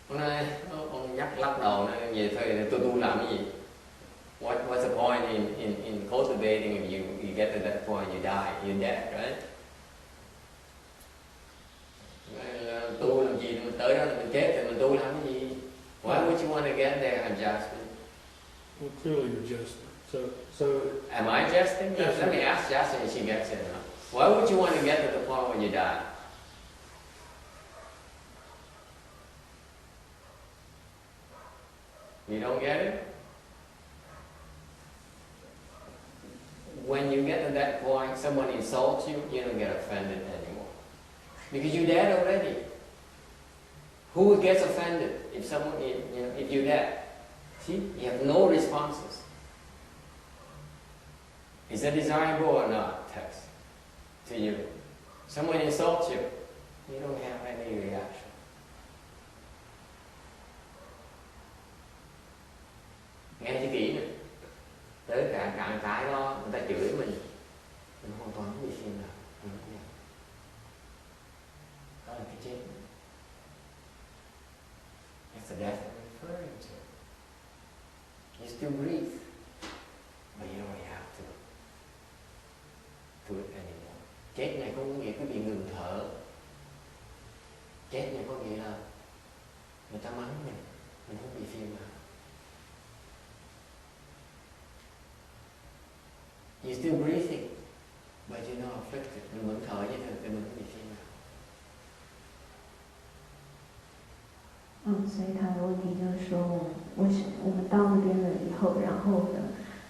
[SPEAKER 2] Ông nói, ông nhắc lắc đầu nói về thôi, tôi tu làm cái gì? What's the point in cultivating if you get to that point, you die, you're dead, right? Tu làm gì, mình tới đó là mình chết thì mình tu làm cái gì? Why would you want to get there, Jasmine?
[SPEAKER 1] Well, clearly you're jesting. So
[SPEAKER 2] am I jesting?
[SPEAKER 1] Yes,
[SPEAKER 2] Let me ask Jasmine if she gets it. Why would you want to get to the point where you die? You don't get it? When you get to that point, someone insults you, you don't get offended anymore. Because you're dead already. Who gets offended if someone, if you're dead? See, you have no responses. Is that desirable or not, text, to you? Someone insults you, you don't have any reaction. Nghe cho kỹ nè. Tới cả cái đó, người ta chửi mình hoàn toàn không bị phiền nào. Đó là cái chết. That's the death I'm referring to. You still breathe, but you don't have to do it anymore. Chết này không có nghĩa quý vị ngừng thở. Chết này có nghĩa là người ta mắng mình không bị phiền nào. You're still breathing, but you're not afflicted. Mình vẫn thở như thế, thì mình không bị phiền nào.
[SPEAKER 3] 所以他的问题就是说，为什么我们到那边了以后，然后呢，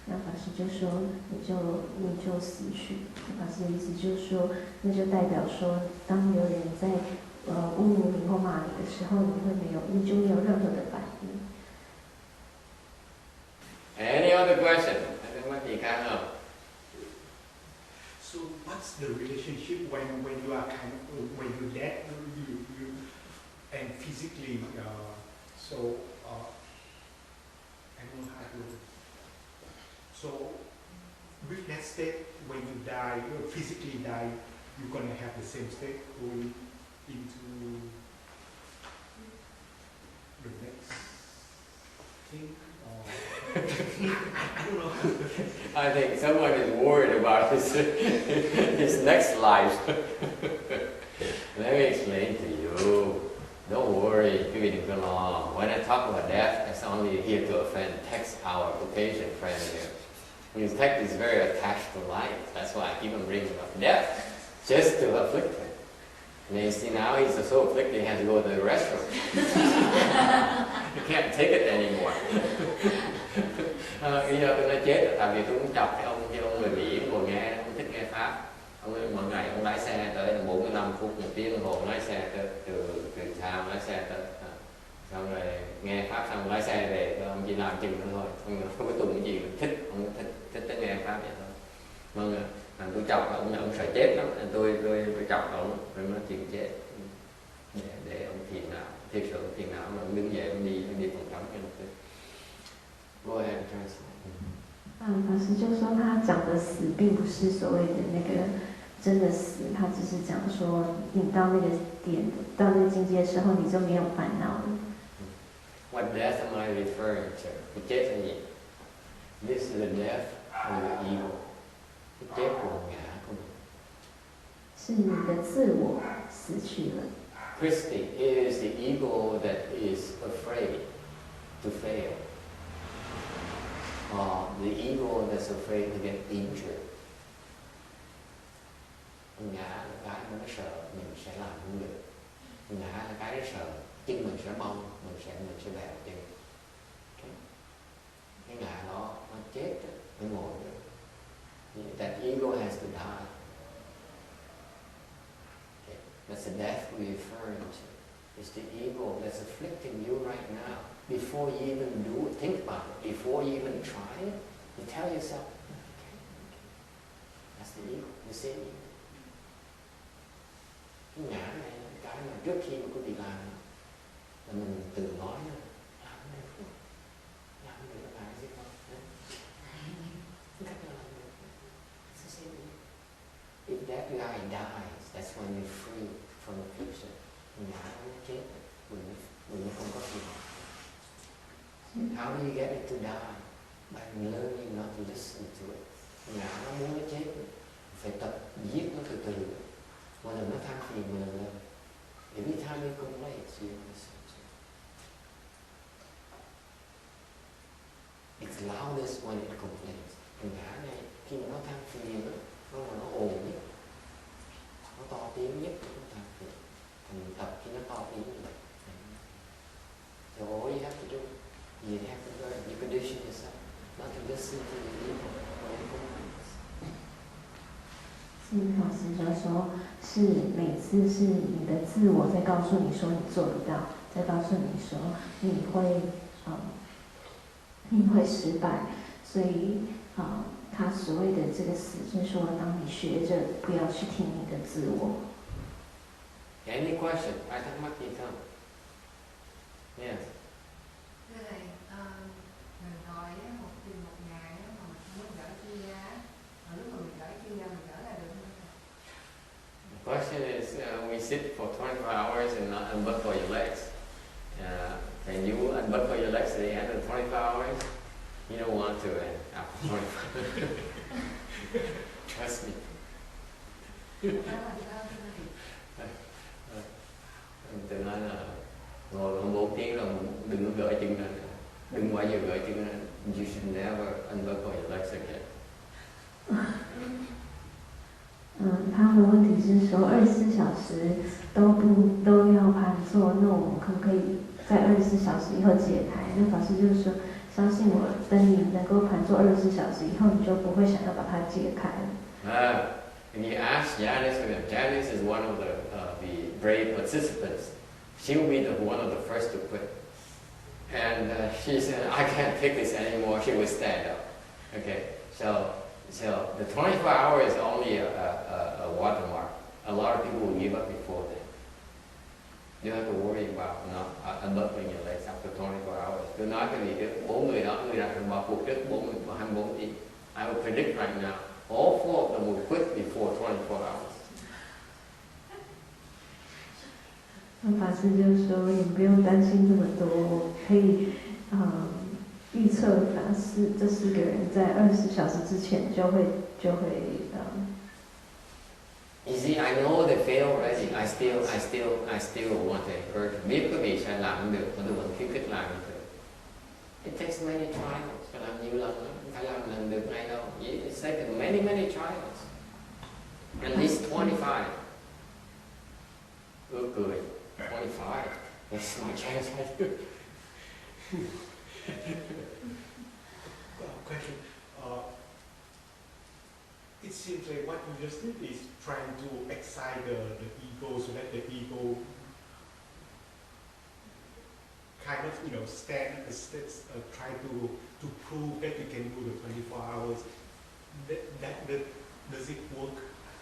[SPEAKER 3] 那法师就说你就死去。法师的意思就是说，那就代表说，当有人在侮辱你或骂你的时候，你就没有任何的反应。
[SPEAKER 2] Any other question? Hay thắc mắc gì khác không?
[SPEAKER 5] So what's the relationship when you are when you're dead, you and physically I don't know how to. So with that state, when you die, you physically die, you're gonna have the same state going into the next thing. I don't know.
[SPEAKER 2] I think someone is worried about his next life. Let me explain to you. Don't worry, quý vị đừng có lo. When I talk about death, it's only here to offend Text, our Caucasian friend here. Because Text is very attached to life. That's why I keep on bringing up death, just to afflict him. And you see now he's so afflicted he has to go to the restroom. He can't take it anymore. Bây giờ tôi nói chết là tại vì tôi muốn chọc cái ông người Mỹ ngồi nghe, ông thích nghe Pháp. Ông mỗi ngày ông lái xe tới 45 phút, 1 tiếng đồng hồ lái xe tới từ town lái xe tới. Xong rồi nghe Pháp xong lái xe về, ông chỉ làm chừng nữa thôi. Ông không có tụng gì, thích, ông thích tới nghe Pháp vậy thôi. Vâng, tôi chọc ông sợ chết lắm, tôi ông phải nói chuyện chết để ông thiền não, thiệt sự ông thiền não mà ông đứng dậy ông đi phòng tắm cho nó. Go ahead, translate.
[SPEAKER 3] 法师就说他讲的死并不是所谓的那个真的死，他只是讲说你到那个点到那个境界的时候你就没有烦恼了。
[SPEAKER 2] What death am I referring to? Cái chết là gì? This is the death of the ego. Cái chết của ngã của mình.
[SPEAKER 3] 是你的自我死去了。
[SPEAKER 2] Christy, it is the ego that is afraid to fail. Or the ego that's afraid to get injured. Ngã là cái nó sợ mình sẽ làm không được. Ngã là cái nó sợ chân mình sẽ bong, mình sẽ bèo chân. Cái ngã đó nó chết rồi, nó ngồi rồi. That ego has to die. Okay. That's the death we're referring to. It's the ego that's afflicting you right now. Before you even do it, think about it. Before you even try it, you tell yourself, okay. That's the ego, the same ego. Cái ngã này là cái mà trước khi mà quý vị làm là mình tự nói là làm cái này không, làm cái này là gì không, cách làm được. It's the same ego. If that guy dies, that's when you're free from the fiction. Ngã nó chết, mình không có gì. How do you get it to die? By learning not to listen to it. Ngã nó muốn nó chết, phải tập giết nó từ từ. Mỗi lần nó than phiền một lần lên. Every time you complain, you listen to it. It's loudest when it complains. Ngã này khi mà nó than phiền nó ồn nhất, nó to tiếng nhất của chúng ta. Thành tập khi nó to tiếng như vậy. So all you have to do, you have to learn, you condition yourself not to listen to the ego when it complains.
[SPEAKER 3] 法师就说，是每次是你的自我在告诉你说你做不到，在告诉你说你会失败，所以他所谓的这个死，就是说当你学着不要去听你的自我。
[SPEAKER 2] Any question? Ai thắc mắc gì không? Yes.
[SPEAKER 6] Thưa thầy, mình hỏi một ngày mà mình không muốn gỡ chi ra, mà lúc mà mình gỡ chi ra mình gỡ ra được không?
[SPEAKER 2] The question is, we sit for 24 hours and not unbuckle your legs. Can you unbuckle your legs at the end of 24 hours? You don't want to after 24. Trust me. Tôi nói là ngồi khoảng 4 tiếng rồi đừng có gỡ chân lên, đừng bao giờ gỡ chân lên. You should never unbuckle your legs again.
[SPEAKER 3] 他的问题是说24小时都要盘坐，那我们可不可以在24小时以后解开？那法师就是说，相信我，等你能够盘坐24小时以后，你就不会想要把它解开了。
[SPEAKER 2] If you ask Janice, Janice is one of the brave participants. She will be one of the first to quit. And she said, I can't take this anymore. She will stand up. Okay, so the 24 hours is only a watermark. A lot of people will give up before then. You don't have to worry about not unbuckling your legs after 24 hours. Tôi nói cái gì trước, 4 người đó, người nào bỏ cuộc trước 24 tiếng. I will predict right now, all 4 of them will quit before 24 hours.
[SPEAKER 3] 法师就说，也不用担心这么多，我可以预测法师这4个人在24小时之前就会
[SPEAKER 2] You see, I know they fail already. I still want to encourage them. Biết quý vị sẽ làm được, mà tôi vẫn khuyến khích làm được. It takes many trials. Phải làm nhiều lần đó. Không phải làm lần được ngay đâu. It's taken many trials. At least 25. Ước cười. 25. That's my chance I do.
[SPEAKER 5] Question. It seems like what you just did is trying to excite the ego so that the ego kind of stand at the steps, try to prove that you can do the 24 hours. Does it work?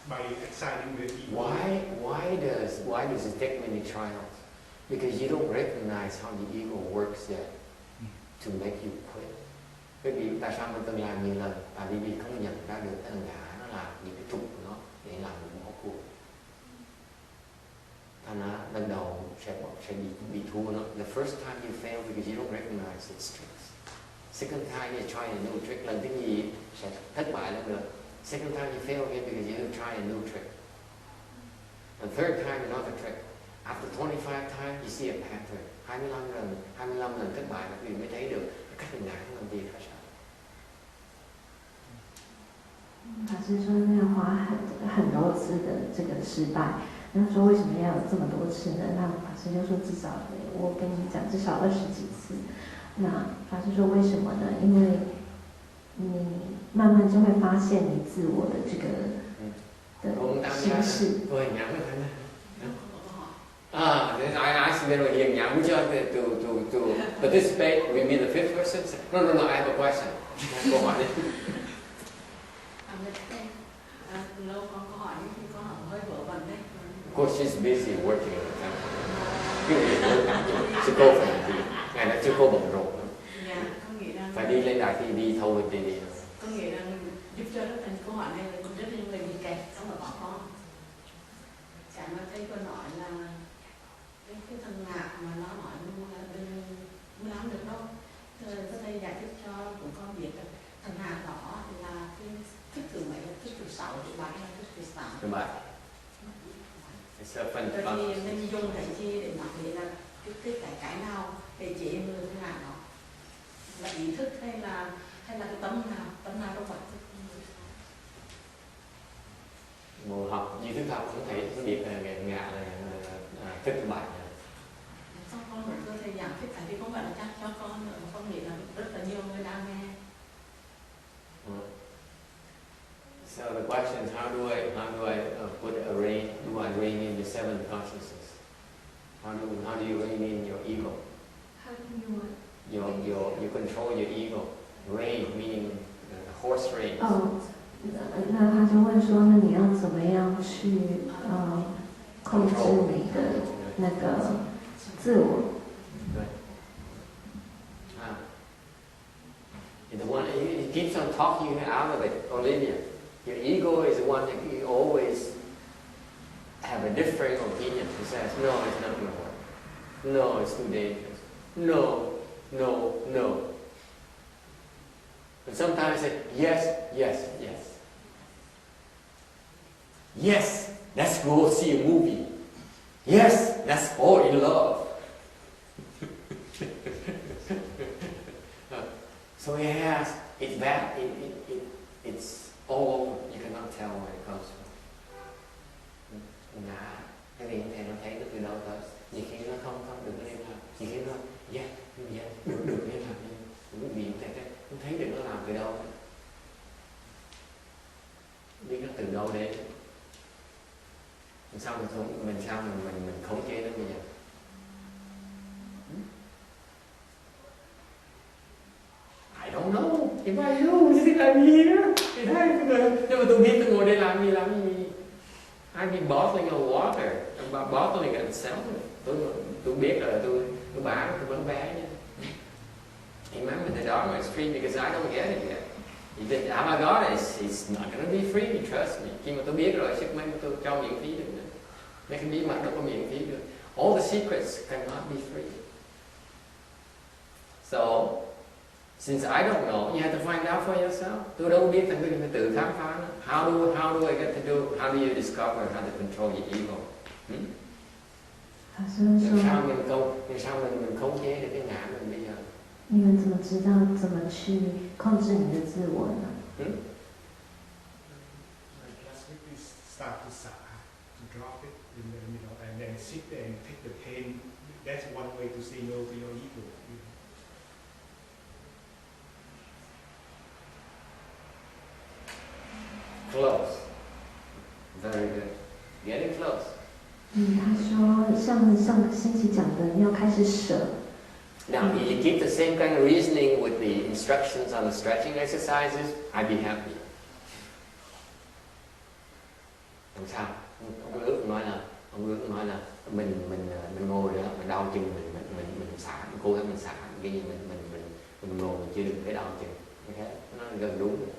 [SPEAKER 5] by exciting the ego.
[SPEAKER 2] Why does it take many trials? Because you don't recognize how the ego works yet to make you quit. Bởi vì tại sao mình từng làm nhiều lần? Tại vì không nhận ra được cái ân ngã nó là những cái trục của nó để làm mình bỏ cuộc. Thành ra lần đầu sẽ bị thua nó. The first time you fail because you don't recognize its tricks. Second time you try a new trick. Lần thứ nhì sẽ thất bại lần nữa. Second time you fail again because you try a new trick. And third time another trick. After 25 times you see a pattern. 25 lần thất bại là quý vị mới thấy được cái cách ngã của làm việc là sao.
[SPEAKER 3] 法师说那要花很多次的这个失败，那说为什么要有这么多次呢？那法师就说至少我跟你讲至少20几次。那法师说为什么呢？因为你慢慢就会发现你自我的这个的心事。
[SPEAKER 2] Tôi nhắm cái thằng I asked him here, would you like to participate? We meet the fifth person? No, I have a question. Câu hỏi đi.
[SPEAKER 4] Lâu con có hỏi khi con hơi vỡ vẩn đấy.
[SPEAKER 2] Of course, she's busy working in the temple. Cái gì cũng làm chứ cô phải làm gì? Ngày đó chưa cô bận rộn lắm.
[SPEAKER 4] Dạ, con nghĩ rằng
[SPEAKER 2] Phải đi lên đài TV thôi đi.
[SPEAKER 4] Con nghĩ rằng giúp cho rất là câu hỏi này là cũng rất là nhiều người bị kẹt trong đầu óc con. Chẳng mà thấy con nói là cái thằng ngạc mà nó nói là đừng làm được đâu. Tôi thầy giải thích cho chúng con biết là thằng ngạc đó là cái thức thứ mấy, thức thứ 6, thứ 7 hay thức thứ 8.
[SPEAKER 2] Thứ 7.
[SPEAKER 4] Rồi thì nên dùng cái chi để nói là cái nào để chế ngừa cái ngạc đó. Là ý thức hay là cái tâm nào trong bản thức.
[SPEAKER 2] Một học duy thức học cũng thấy biết là ngạ là thức thứ 7.
[SPEAKER 4] Xong con một cơ thầy giảng thích, tại vì không phải là chắc cho con nữa, con nghĩ là rất là nhiều người đang nghe.
[SPEAKER 2] So the question is, how do I put a rein? Do I rein in the 7 consciousnesses? How do you rein in your ego?
[SPEAKER 3] How do you
[SPEAKER 2] You control your ego. Rein meaning horse rein.
[SPEAKER 3] 那他就问说，那你要怎么样去控制你的那个自我？
[SPEAKER 2] The one he keeps on talking you out of it, Olivia. Your ego is the one that you always have a differing opinion. He says, no, it's not going to work. No, it's too dangerous. No. And sometimes say, yes. Yes, let's go see a movie. Yes, let's fall in love. So he has, it's bad, it's all over. You cannot tell where it comes from. Cái gì thầy nó thấy nó từ đâu tới. Nhiều khi nó không được nên làm. Nhiều khi nó được nên làm. Cũng bị không thấy được nó làm từ đâu. Biết nó từ đâu đến. Sao mình khống chế nó bây giờ. I don't know. If I knew, thì làm gì nữa? Thì thấy nhưng mà tôi biết tôi ngồi đây làm gì? I be bottling of water, bottling and selling. Tôi biết là tôi bán vé nha. Remember the Dharma is free because I don't get it yet. If I got it, it's not going to be free. Trust me. Khi mà tôi biết rồi, sức mấy tôi cho miễn phí được nữa. Mấy cái bí mật đâu có miễn phí được. All the secrets cannot be free. So, since I don't know, you have to find out for yourself. Tôi đâu biết, thành phải tự khám phá nó. How do I get to do? How do you discover how to control your ego? Làm sao mình khống chế được cái ngã mình bây giờ?
[SPEAKER 3] 你们怎么知道怎么去控制你的自我呢？
[SPEAKER 5] Just start to drop it, and then sit there and take the pain. That's one way to say no to your ego.
[SPEAKER 2] Close. Very good. Getting close.
[SPEAKER 3] 他说像上个星期讲的，要开始舍。
[SPEAKER 2] Now, if you keep the same kind of reasoning with the instructions on the stretching exercises, I'd be happy. Làm sao? Ông ước nói là mình ngồi đó, mình đau chân mình xả, mình cố gắng mình xả cái gì mình ngồi mình chưa đừng cái đau chân. Okay. Nó gần đúng rồi.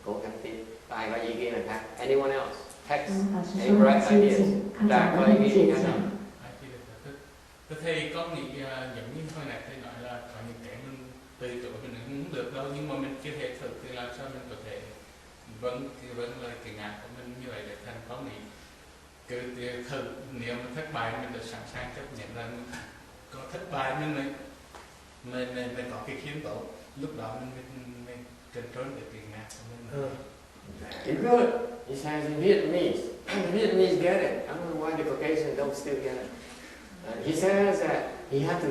[SPEAKER 2] Cố gắng tiếp. Có ai có ý kiến nào khác? Anyone else? Text.
[SPEAKER 3] 老师
[SPEAKER 2] Any
[SPEAKER 3] 说
[SPEAKER 2] bright
[SPEAKER 3] 很接
[SPEAKER 2] ideas?
[SPEAKER 3] 近，他
[SPEAKER 2] Đã
[SPEAKER 3] 讲的
[SPEAKER 2] có ý
[SPEAKER 3] 很
[SPEAKER 2] kiến
[SPEAKER 3] 接
[SPEAKER 2] khác
[SPEAKER 3] 近。
[SPEAKER 2] nào?
[SPEAKER 7] Tôi thấy có nghĩ giống như hồi nãy thầy nói là có những cái mình từ chối mình không được đâu, nhưng mà mình chưa thể thực thì làm sao mình có thể vẫn lời cái ngã của mình như vậy để thành có nghĩ cứ thử, nếu mà thất bại mình đã sẵn sàng chấp nhận rằng có thất bại nhưng mình có cái khiến tốt, lúc đó mình control được cái ngã của mình.
[SPEAKER 2] You're good. He says in Vietnamese. The Vietnamese get it. I don't know why the Caucasians don't still get it. He says that you have to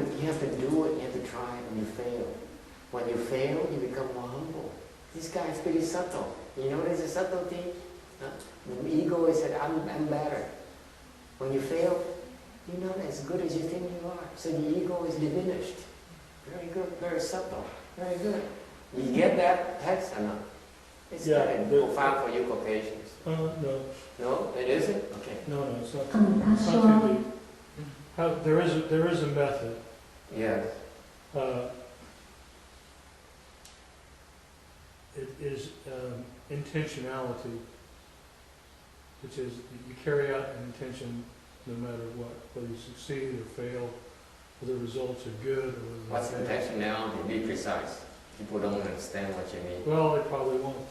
[SPEAKER 2] do it, you have to try it, and you fail. When you fail, you become more humble. This guy is pretty subtle. You know there's a subtlety? The ego is that I'm better. When you fail, you're not as good as you think you are. So the ego is diminished. Very good, very subtle, very good. You get that text or not? It's kind of profound for you Caucasians.
[SPEAKER 1] No.
[SPEAKER 2] No, it isn't? Okay.
[SPEAKER 1] No, it's not.
[SPEAKER 3] 他
[SPEAKER 1] It's
[SPEAKER 3] 说
[SPEAKER 1] not too deep. There is a method.
[SPEAKER 2] Yes.
[SPEAKER 1] It is intentionality, which is you carry out an intention no matter what, whether you succeed or fail, whether the results are good or whether
[SPEAKER 2] What's
[SPEAKER 1] they're bad.
[SPEAKER 2] intentionality? Be precise. People don't understand what you mean.
[SPEAKER 1] Well, they probably won't.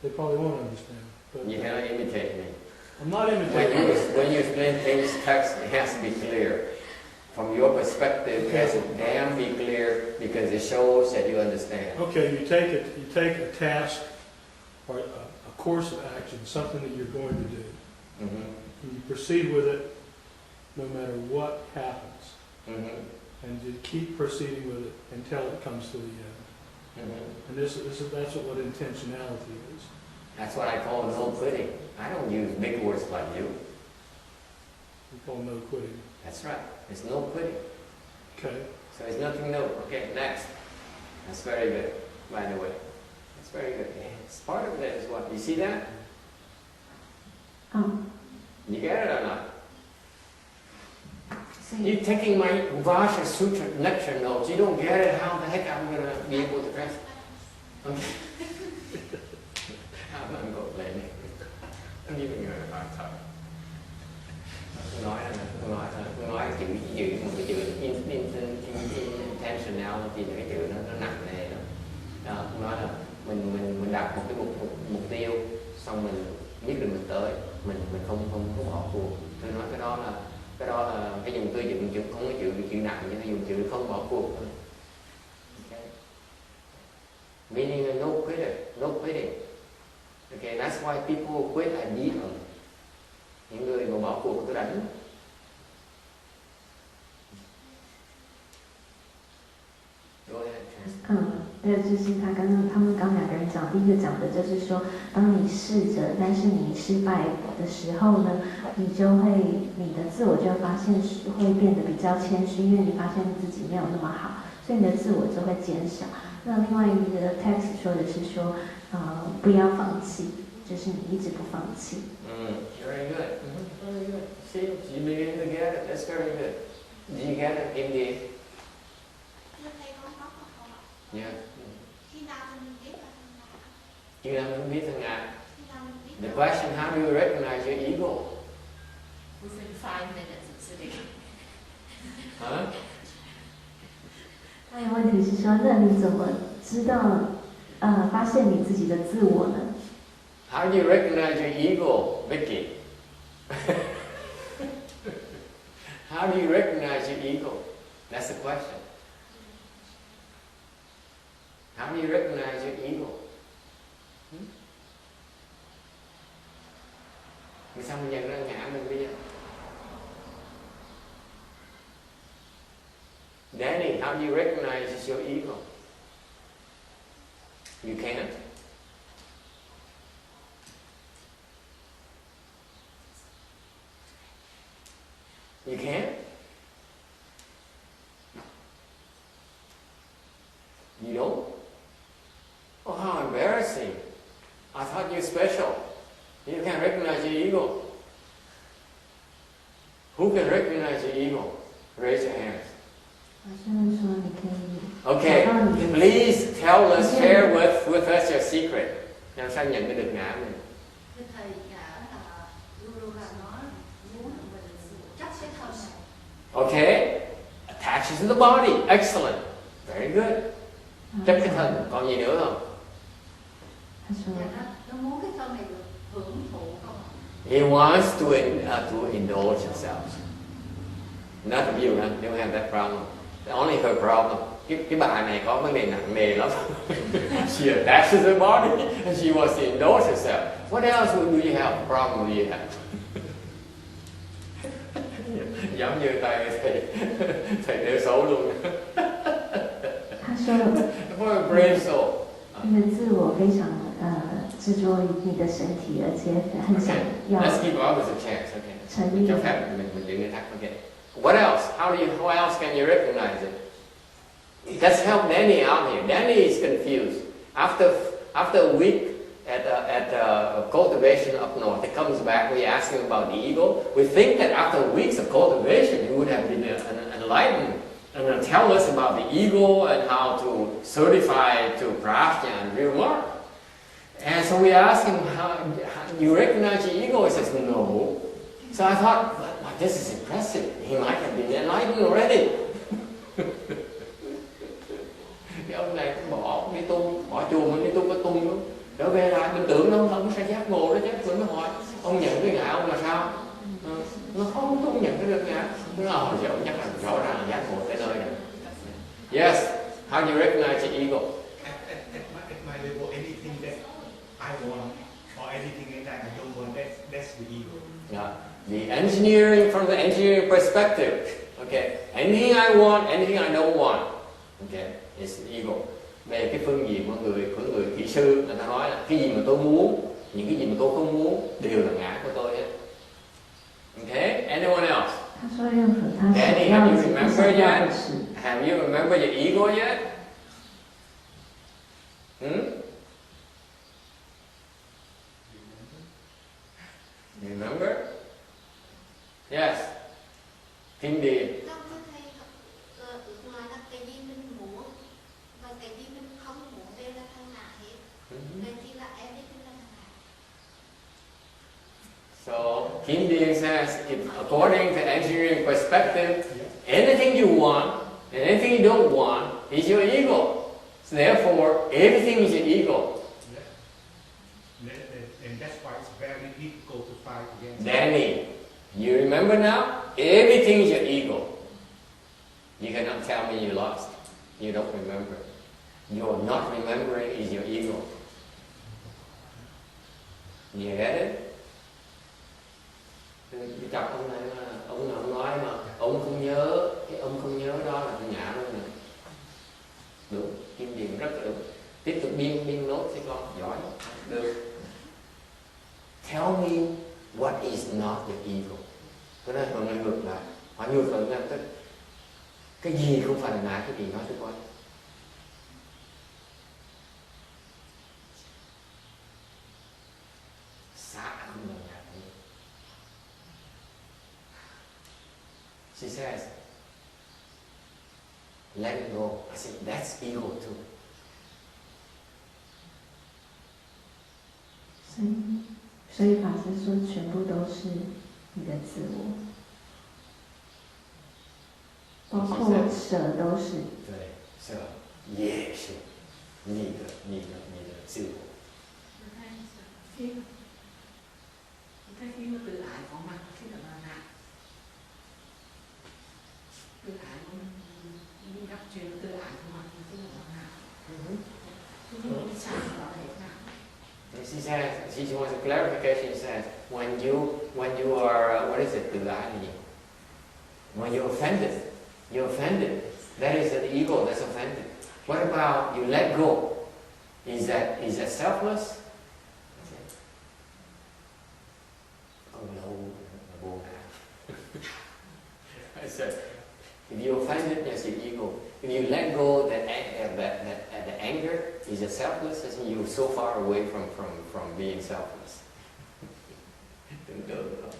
[SPEAKER 1] They probably won't understand. But
[SPEAKER 2] You cannot imitate me.
[SPEAKER 1] I'm not imitating.
[SPEAKER 2] When you explain things, text, it has to be clear. From your perspective, it has to damn be clear because it shows that you understand.
[SPEAKER 1] Okay, you take a task or a course of action, something that you're going to do,
[SPEAKER 2] Mm-hmm.
[SPEAKER 1] and you proceed with it no matter what happens,
[SPEAKER 2] Mm-hmm.
[SPEAKER 1] and you keep proceeding with it until it comes to the end.
[SPEAKER 2] Mm-hmm.
[SPEAKER 1] And that's what intentionality is.
[SPEAKER 2] That's what I call no quitting. I don't use big words like you.
[SPEAKER 1] We call no quitting.
[SPEAKER 2] That's right. It's no quitting.
[SPEAKER 1] Okay.
[SPEAKER 2] So it's nothing new. Okay, next. That's very good, by the way. That's very good. It's part of it is what? You see that? You get it or not? You're taking my Vajra Sutra lecture notes. You don't get it, how the heck I'm going to be able to press? Okay. I'm not going to blame you. I'm giving you a hard time. Tôi nói cái chữ một cái chữ intentionality là cái chữ nó nặng nề lắm. Tôi nói là mình đặt một cái mục tiêu, xong mình biết được mình tới, mình không bỏ cuộc. Tôi nói cái đó là cái dùng tôi dùng chữ không có chữ nặng, nhưng mà dùng chữ không bỏ cuộc thôi. Okay. Meaning no quitting. Okay, that's why people quit I beat them. Những người mà bỏ cuộc tôi đánh. Go ahead.
[SPEAKER 3] 对，就是他们刚两个人讲，第一个讲的就是说，当你试着，但是你失败的时候呢，你的自我就会发现会变得比较谦虚，因为你发现自己没有那么好，所以你的自我就会减少。那另外一个 text 说的是说，不要放弃，就是你一直不放弃。
[SPEAKER 2] Very good. Very good. See, you begin to get it. That's very good. Do you get it in the? Yeah. Khi nào mình biết thằng ngã? The question, how do you recognize your ego?
[SPEAKER 4] Within 5 minutes of sitting.
[SPEAKER 2] Huh?
[SPEAKER 3] 还有问题是说，那你怎么知道发现你自己的自我呢？
[SPEAKER 2] How do you recognize your ego, Vicky? How do you recognize your ego? That's the question. How do you recognize your ego? Vì sao mình nhận ra ngã mình bây giờ? Danny, how do you recognize it's your ego? You can't? You can't? You don't? Oh, how embarrassing. I thought you're special. You can recognize your ego. Who can recognize your ego? Raise your hands.
[SPEAKER 3] 老师们说你可以
[SPEAKER 2] Okay,
[SPEAKER 3] 找到你的
[SPEAKER 2] please tell us, share with us your secret. Làm sao nhận cái được ngã mình?
[SPEAKER 6] Thưa thầy, ngã là luôn luôn là nó muốn mình chấp cái thân này.
[SPEAKER 2] Okay, attaches to the body. Excellent. Very good. Chấp cái thân. Còn gì nữa không?
[SPEAKER 3] 他说
[SPEAKER 6] Nó muốn cái thân này được hưởng thụ không ạ?
[SPEAKER 2] He wants to indulge himself. Not of you, huh? You don't have that problem. Only her problem. Cái bà này có vấn đề nặng nề lắm. She attaches her body and she wants to indulge herself. What else do you have? Problem do you have? Giống như thầy nêu xấu luôn.
[SPEAKER 3] 他说
[SPEAKER 2] For a brave soul.
[SPEAKER 3] 你的自我非常执着于你的身体，而且很想
[SPEAKER 2] Okay,
[SPEAKER 3] 要
[SPEAKER 2] let's give others a chance. Okay.
[SPEAKER 3] 成立
[SPEAKER 2] Cho phép mình giữ người khác. Okay. What else? How else can you recognize it? Let's help Danny out here. Danny is confused. After a week at cultivation up north, he comes back. We ask him about the ego. We think that after weeks of cultivation, he would have been enlightened and tell us about the ego and how to certify to prajna and real mark. And so we asked him, how you recognize your ego? He says, no. So I thought, well, this is impressive. He might have been enlightened already. Cái ông này bỏ đi tu, bỏ chùa mình đi tu có tung luôn. Trở về lại mình tưởng ông sẽ giác ngộ đó chứ. Mình mới hỏi, ông nhận cái ngã ông là sao? Nó không nhận cái được ngã. Nó là hồi giờ chắc là rõ ràng là giác ngộ tới nơi này. Yes, how do you recognize your ego?
[SPEAKER 5] At my level, anything that I want or anything that I don't want, that's the ego.
[SPEAKER 2] Yeah. The engineering, from the engineering perspective, okay, anything I want, anything I don't want, okay, it's the ego. Về cái phương diện của người kỹ sư, người ta nói là cái gì mà tôi muốn, những cái gì mà tôi không muốn đều là ngã của tôi hết. Okay, anyone else?
[SPEAKER 3] 他说任何他
[SPEAKER 2] Danny,
[SPEAKER 3] 想要
[SPEAKER 2] have
[SPEAKER 3] 的
[SPEAKER 2] you
[SPEAKER 3] 不
[SPEAKER 2] remembered
[SPEAKER 3] 想要
[SPEAKER 2] yet?
[SPEAKER 3] 的事，
[SPEAKER 2] Have you remembered your ego yet? Remember? Yes. Kim Điền.
[SPEAKER 6] Không, thưa thầy, ngoài là cái gì mình muốn và cái gì mình không muốn đều là thằng ngã hết. Cái gì là everything là thằng ngã.
[SPEAKER 2] So Kim Điền says, if, according to engineering perspective, anything you want and anything you don't want is your ego. So therefore, everything is your ego.
[SPEAKER 5] And that's why it's very difficult to fight against.
[SPEAKER 2] Danny, you remember now? Everything is your ego. You cannot tell me you lost. You don't remember. Your not remembering is your ego. You get it? Cái chọc ông này mà ông nói mà ông không nhớ, cái ông không nhớ đó là cái ngã luôn nè. Đúng, Kim Điền rất là đúng. Tiếp tục biên nốt cho con, giỏi. Được. Tell me what is not your ego. Cái này mọi người ngược lại. Họ ngược lại rằng tức cái gì không phải là ngã, cái gì nói tôi coi. Xả không là ngã. She says, let it go. I said, that's ego too.
[SPEAKER 3] 所以法师说，全部都是你的自我，包括舍都是。
[SPEAKER 2] 对，舍也是你的自我。
[SPEAKER 4] Cái khi nó tự ái có mặt thì là ngã. Tự ái của mình gặp chuyện tự ái của mặt thì là ngã. Nhưng cái sáng đó là hết ngã.
[SPEAKER 2] She says, she wants a clarification. She says, when you are what is it? Tự ái là gì? When you're offended. That is an ego that's offended. What about you let go? Is that selfless? Oh no, I said, if you're offended, that's your ego. If you let go, that the anger is a selfless, you're so far away from being selfless. tưởng tượng không?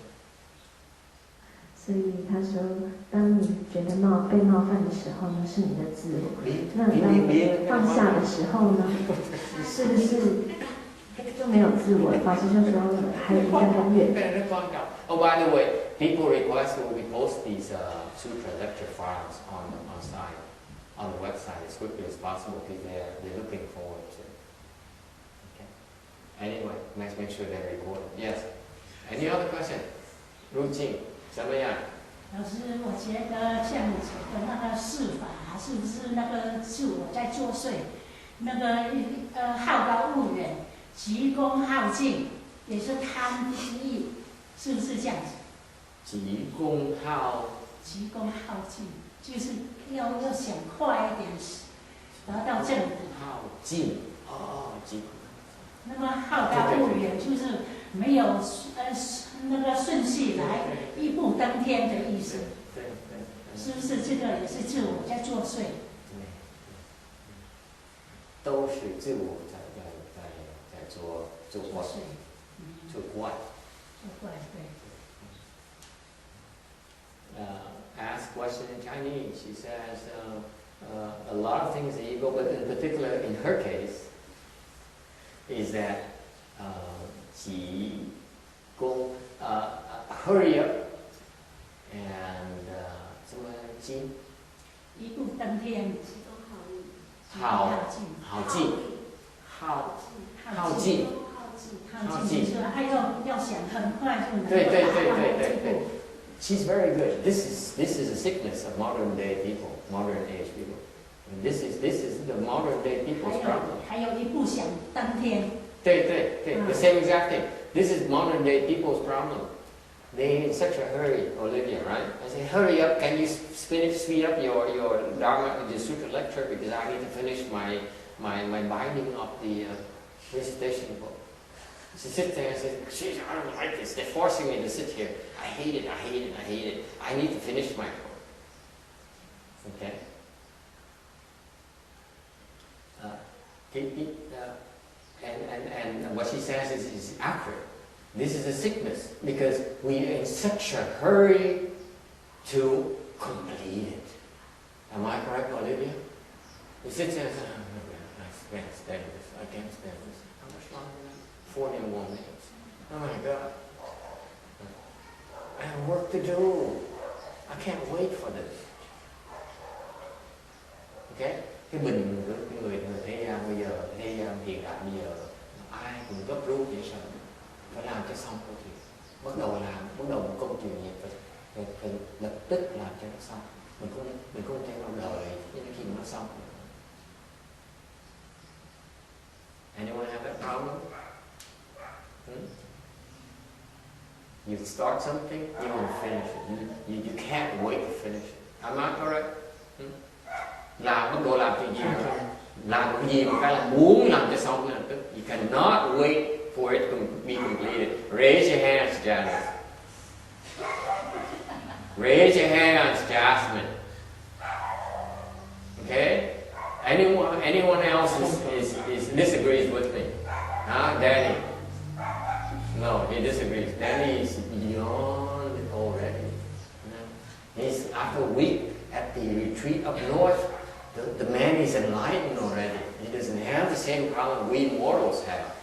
[SPEAKER 3] 所以他说，当你觉得被冒犯的时候呢，是你的自我。那当你放下的时候呢，是不是就没有自我？法师就说还有一个很远。
[SPEAKER 2] Oh, by the way, people request that we post these sutra lecture files on site, on the website as quickly as possible because they're looking forward to it. Okay. Anyway, let's make sure they're recorded. Yes. Any other question? Routine. 怎么样？
[SPEAKER 8] 老师，我觉得像以前的那个释法，是不是那个自我在作祟？那个好高骛远，急功好进，也是贪第一，是不是这样子？
[SPEAKER 2] 急功好
[SPEAKER 8] 进，就是要想快一点，达到正果。
[SPEAKER 2] 好进哦，急。
[SPEAKER 8] 那么好高骛远就是没有那个顺序来一步登天的意思。
[SPEAKER 2] 对，
[SPEAKER 8] 是不是这个也是自我在作祟？
[SPEAKER 2] 对，都是自我在做怪，做怪。
[SPEAKER 8] 对。
[SPEAKER 2] Ask question in Chinese. She says a lot of things that ego, but in particular in her case, is that 急功 hurry up and 什么进？
[SPEAKER 8] 一步登天，
[SPEAKER 2] 好进，
[SPEAKER 8] 就是还要想很快就能够
[SPEAKER 2] 对。
[SPEAKER 8] 达到。
[SPEAKER 2] She's very good. This is a sickness of modern day people, modern age people. And this is the modern day people's problem.
[SPEAKER 8] 还有一步想登天。
[SPEAKER 2] 对 the same exact thing. This is modern day people's problem. They in such a hurry, Olivia, right? I say, hurry up! Can you speed up your Dharma, the Sutra lecture because I need to finish my binding of the recitation book. She sits there and says, I don't like this. They're forcing me to sit here. I hate it. I need to finish my book. Okay? And what she says is accurate. This is a sickness because we are in such a hurry to complete it. Am I correct, Olivia? You sit there and say, I can't stand this. How much longer now? 41 minutes. Oh my God. I have work to do. I can't wait for this. Okay? Cái bình của người thế gian bây giờ, thế gian hiện đại bây giờ, ai cũng gấp rút vậy sao? Phải làm cho xong câu chuyện. Bắt đầu một công chuyện gì phải lập tức làm cho nó xong. Mình không thể nào đợi những khi nó xong. Anyone have that problem? You start something, you want to finish it. You can't wait to finish it. Am I correct? Làm bắt đầu làm chuyện gì nữa? Làm cái gì mà cái là muốn làm cho xong ngay lập tức. You cannot wait for it to be completed. Raise your hands, Janice. Raise your hands, Jasmine. Okay? Anyone else is disagrees with me? Huh? Danny? No, he disagrees. Danny is beyond it already. He's after a week at the retreat up north. The man is enlightened already. He doesn't have the same problem we mortals have.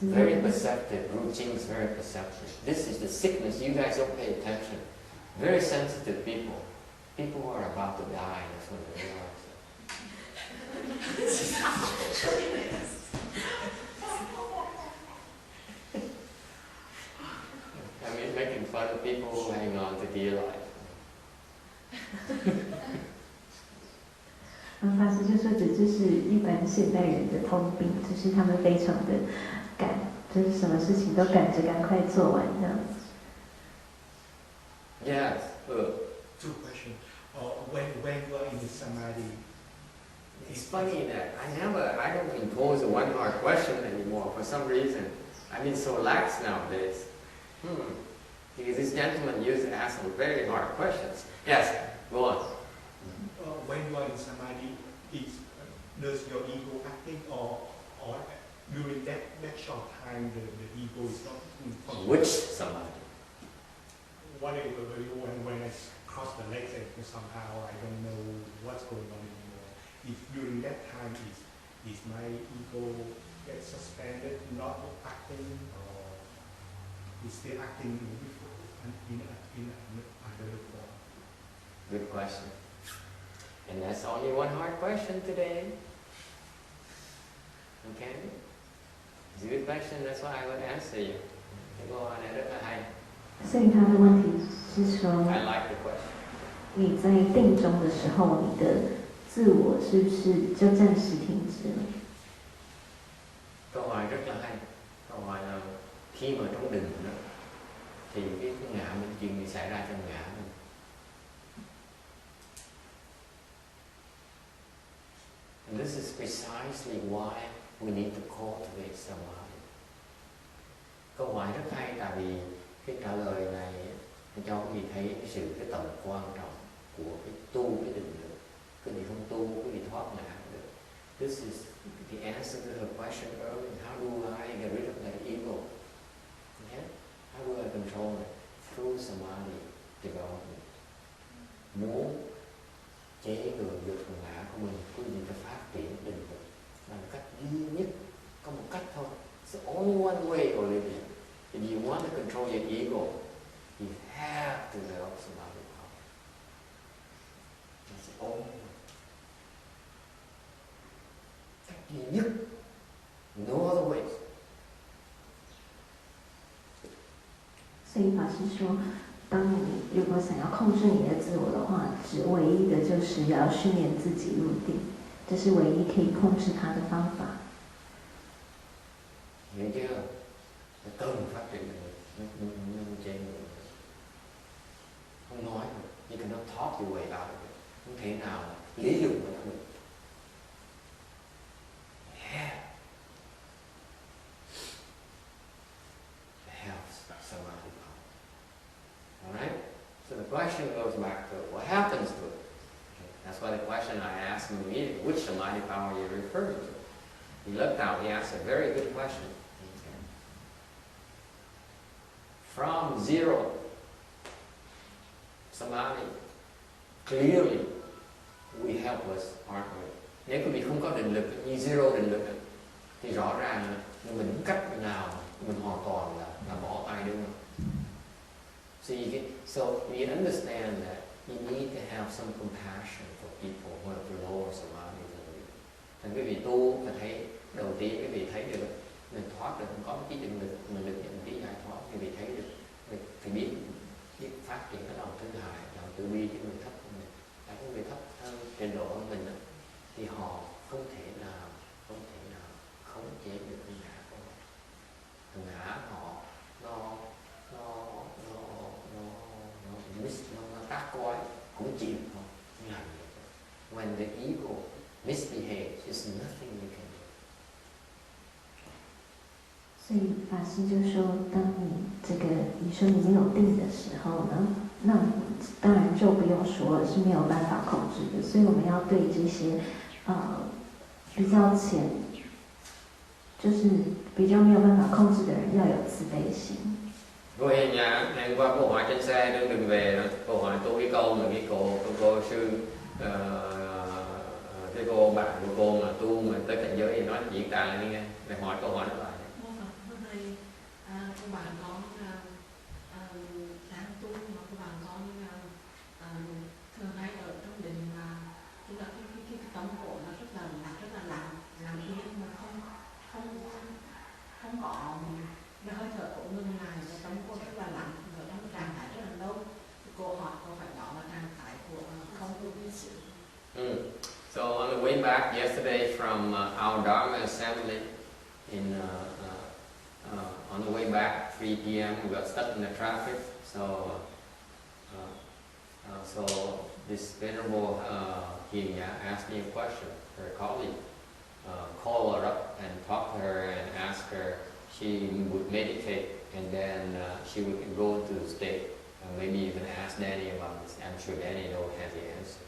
[SPEAKER 2] Very perceptive. Routine is very perceptive. This is the sickness. You guys don't pay attention. Very sensitive people. People who are about to die. That's when they realize it. I mean, making fun of people who hang on to dear life.
[SPEAKER 3] 法师就说，这就是一般现代人的通病，就是他们非常的赶，就是什么事情都赶着赶快做完这样子。
[SPEAKER 2] Yes.
[SPEAKER 5] Two questions. When you are in the samadhi,
[SPEAKER 2] It's funny that I don't impose a one hard question anymore for some reason. I've been so lax nowadays. Because this gentleman used to ask some very hard questions. Yes, go on.
[SPEAKER 5] when you are in samadhi, does your ego acting or during that short time the ego is not functioning?
[SPEAKER 2] Which samadhi?
[SPEAKER 5] Whatever, when I cross the legs and somehow I don't know what's going on anymore. If during that time is my ego gets suspended, not acting, or is still acting in another form?
[SPEAKER 2] Good question. And that's only one hard question today. Okay? It's a good question, that's why I would answer you. Cái câu hỏi này rất là hay.
[SPEAKER 3] 所以他的问题是说，
[SPEAKER 2] I like the question.
[SPEAKER 3] 你在定中的时候，你的自我是不是就暂时停止了？
[SPEAKER 2] Câu hỏi rất là hay. Câu hỏi là khi mà trong định đó, thì cái ngã mình chuyện gì xảy ra trong ngã mình. And this is precisely why we need to cultivate samadhi. Câu hỏi rất hay, tại vì cái trả lời này cho quý vị thấy cái tầm quan trọng của cái tu cái định lực. Cái gì không tu, cái gì thoát ngã được. This is the answer to her question earlier. How do I get rid of that ego? Okay? How do I control it? Through samadhi development. Muốn chế ngự được ngã của mình, quý vị phải phát triển định lực bằng cách duy nhất, có một cách thôi. It's the only one way, Olivia. If you want to control your ego, you have to develop samadhi power. It's the only one. Cách duy nhất. No other ways.
[SPEAKER 3] 所以法师说，当你如果想要控制你的自我的话，只唯一的就是要训练自己入定，这是唯一可以控制它的方法。
[SPEAKER 2] Hiểu chưa? Cần phát triển mình chế ngự. Không nói được. You cannot talk your way out of it. Không thể nào lý luận với nó được. Yeah. It helps samadhi power. Alright? So the question goes back to what happens to it. Okay. That's why the question I asked him immediately, which samadhi power are you referring to? He looked out, he asked a very good question. From zero samadhi, clearly we helpless, aren't we? Nếu quý vị không có định lực như zero định lực thì rõ ràng là mình không cách nào mình hoàn toàn là bỏ tay đúng không? So you understand that you need to have some compassion for people who have lower samadhi than you. Thành quý vị tu và thấy đầu tiên quý vị thấy được mình thoát được, không có cái định lực, mình được nhận cái giải thoát, quý vị thấy được, mình phải biết phát triển cái lòng thứ hai, lòng từ bi cho người thấp hơn mình. Tại những người thấp hơn trình độ hơn mình đó, thì họ không thể nào khống chế được cái ngã của họ. Ngã họ nó tác quái cũng chịu không làm được. When the ego misbehaves, there's nothing you can do.
[SPEAKER 3] 所以法师就说，当你说你没有定的时候呢，那当然就不用说了，是没有办法控制的。所以我们要对这些比较浅，就是比较没有办法控制的人要有慈悲心。
[SPEAKER 2] Cô Hiền nhà, hôm qua cô hỏi trên xe trên đường về đó, cô hỏi tôi cái câu mà cái cô sư cái cô bạn của cô mà tu mà tới cảnh giới thì nói diễn tả lại đi nghe, để hỏi câu hỏi đó lại.
[SPEAKER 4] Các bạn có đang tu mà các bạn có thường hay ở trong định mà tức là cái tâm của nó rất là làm yên mà không có cái hơi thở của ngừng lại và tâm cô rất là lặng ở trong trạng thái rất là lâu. Cô hỏi có phải đó là trạng thái của không tu vi sự.
[SPEAKER 2] So on the way back yesterday from our Dharma assembly on the way back 3 p.m. we got stuck in the traffic. So this venerable Hinya asked me a question. Her colleague called her up and talked to her and asked her. She would meditate and then she would go into the state. Maybe even ask Danny about this. I'm sure Danny has the answer.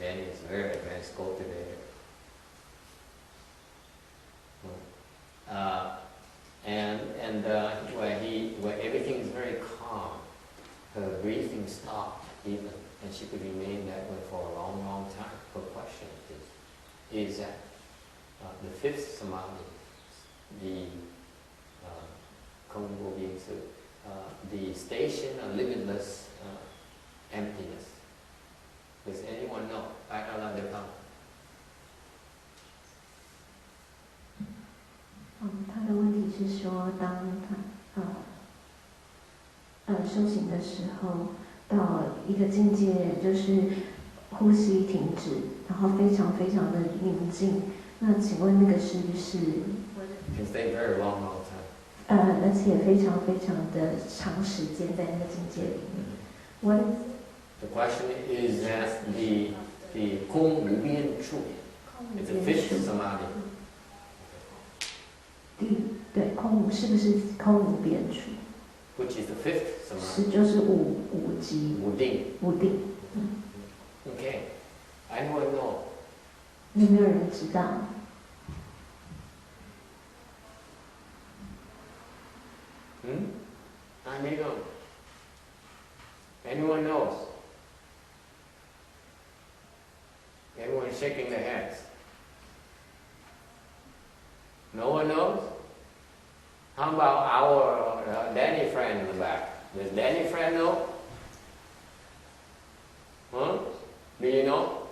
[SPEAKER 2] Danny is very advanced cultivator. she could remain that way for a long, long time. Her question is that the fifth samadhi, the không vô biên sự, the station of limitless emptiness. Does anyone know? Ai trả lời được không?
[SPEAKER 3] 他的问题是说，当他修行的时候，到一个境界，就是呼吸停止，然后非常非常的宁静。那请问那个是不是
[SPEAKER 2] ？Can stay very long, long time.
[SPEAKER 3] 而且非常非常的长时间在那个境界里面。What
[SPEAKER 2] The question is that the không ngữ biên trụ, it's the fifth samadhi.
[SPEAKER 3] 对，空无是不是空无边处
[SPEAKER 2] Which is the fifth samadhi.
[SPEAKER 3] 是就是无极
[SPEAKER 2] 无定。
[SPEAKER 3] 无定。
[SPEAKER 2] Okay. Anyone know?
[SPEAKER 3] 有没有人知道？
[SPEAKER 2] I may know. Anyone knows? Everyone shaking their heads. No one knows? How about our Danny friend in the back? Does Danny friend know? Huh? Do you know?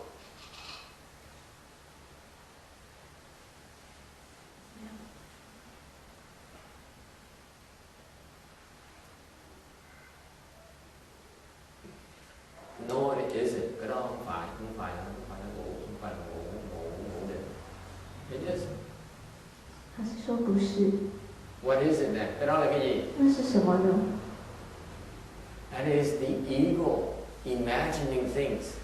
[SPEAKER 2] No, it isn't. Cái đó không phải là ngủ định. It isn't.
[SPEAKER 3] 他是说不是。
[SPEAKER 2] What is it then? Cái đó là cái gì?
[SPEAKER 3] 那是什么呢？
[SPEAKER 2] That is the ego imagining things.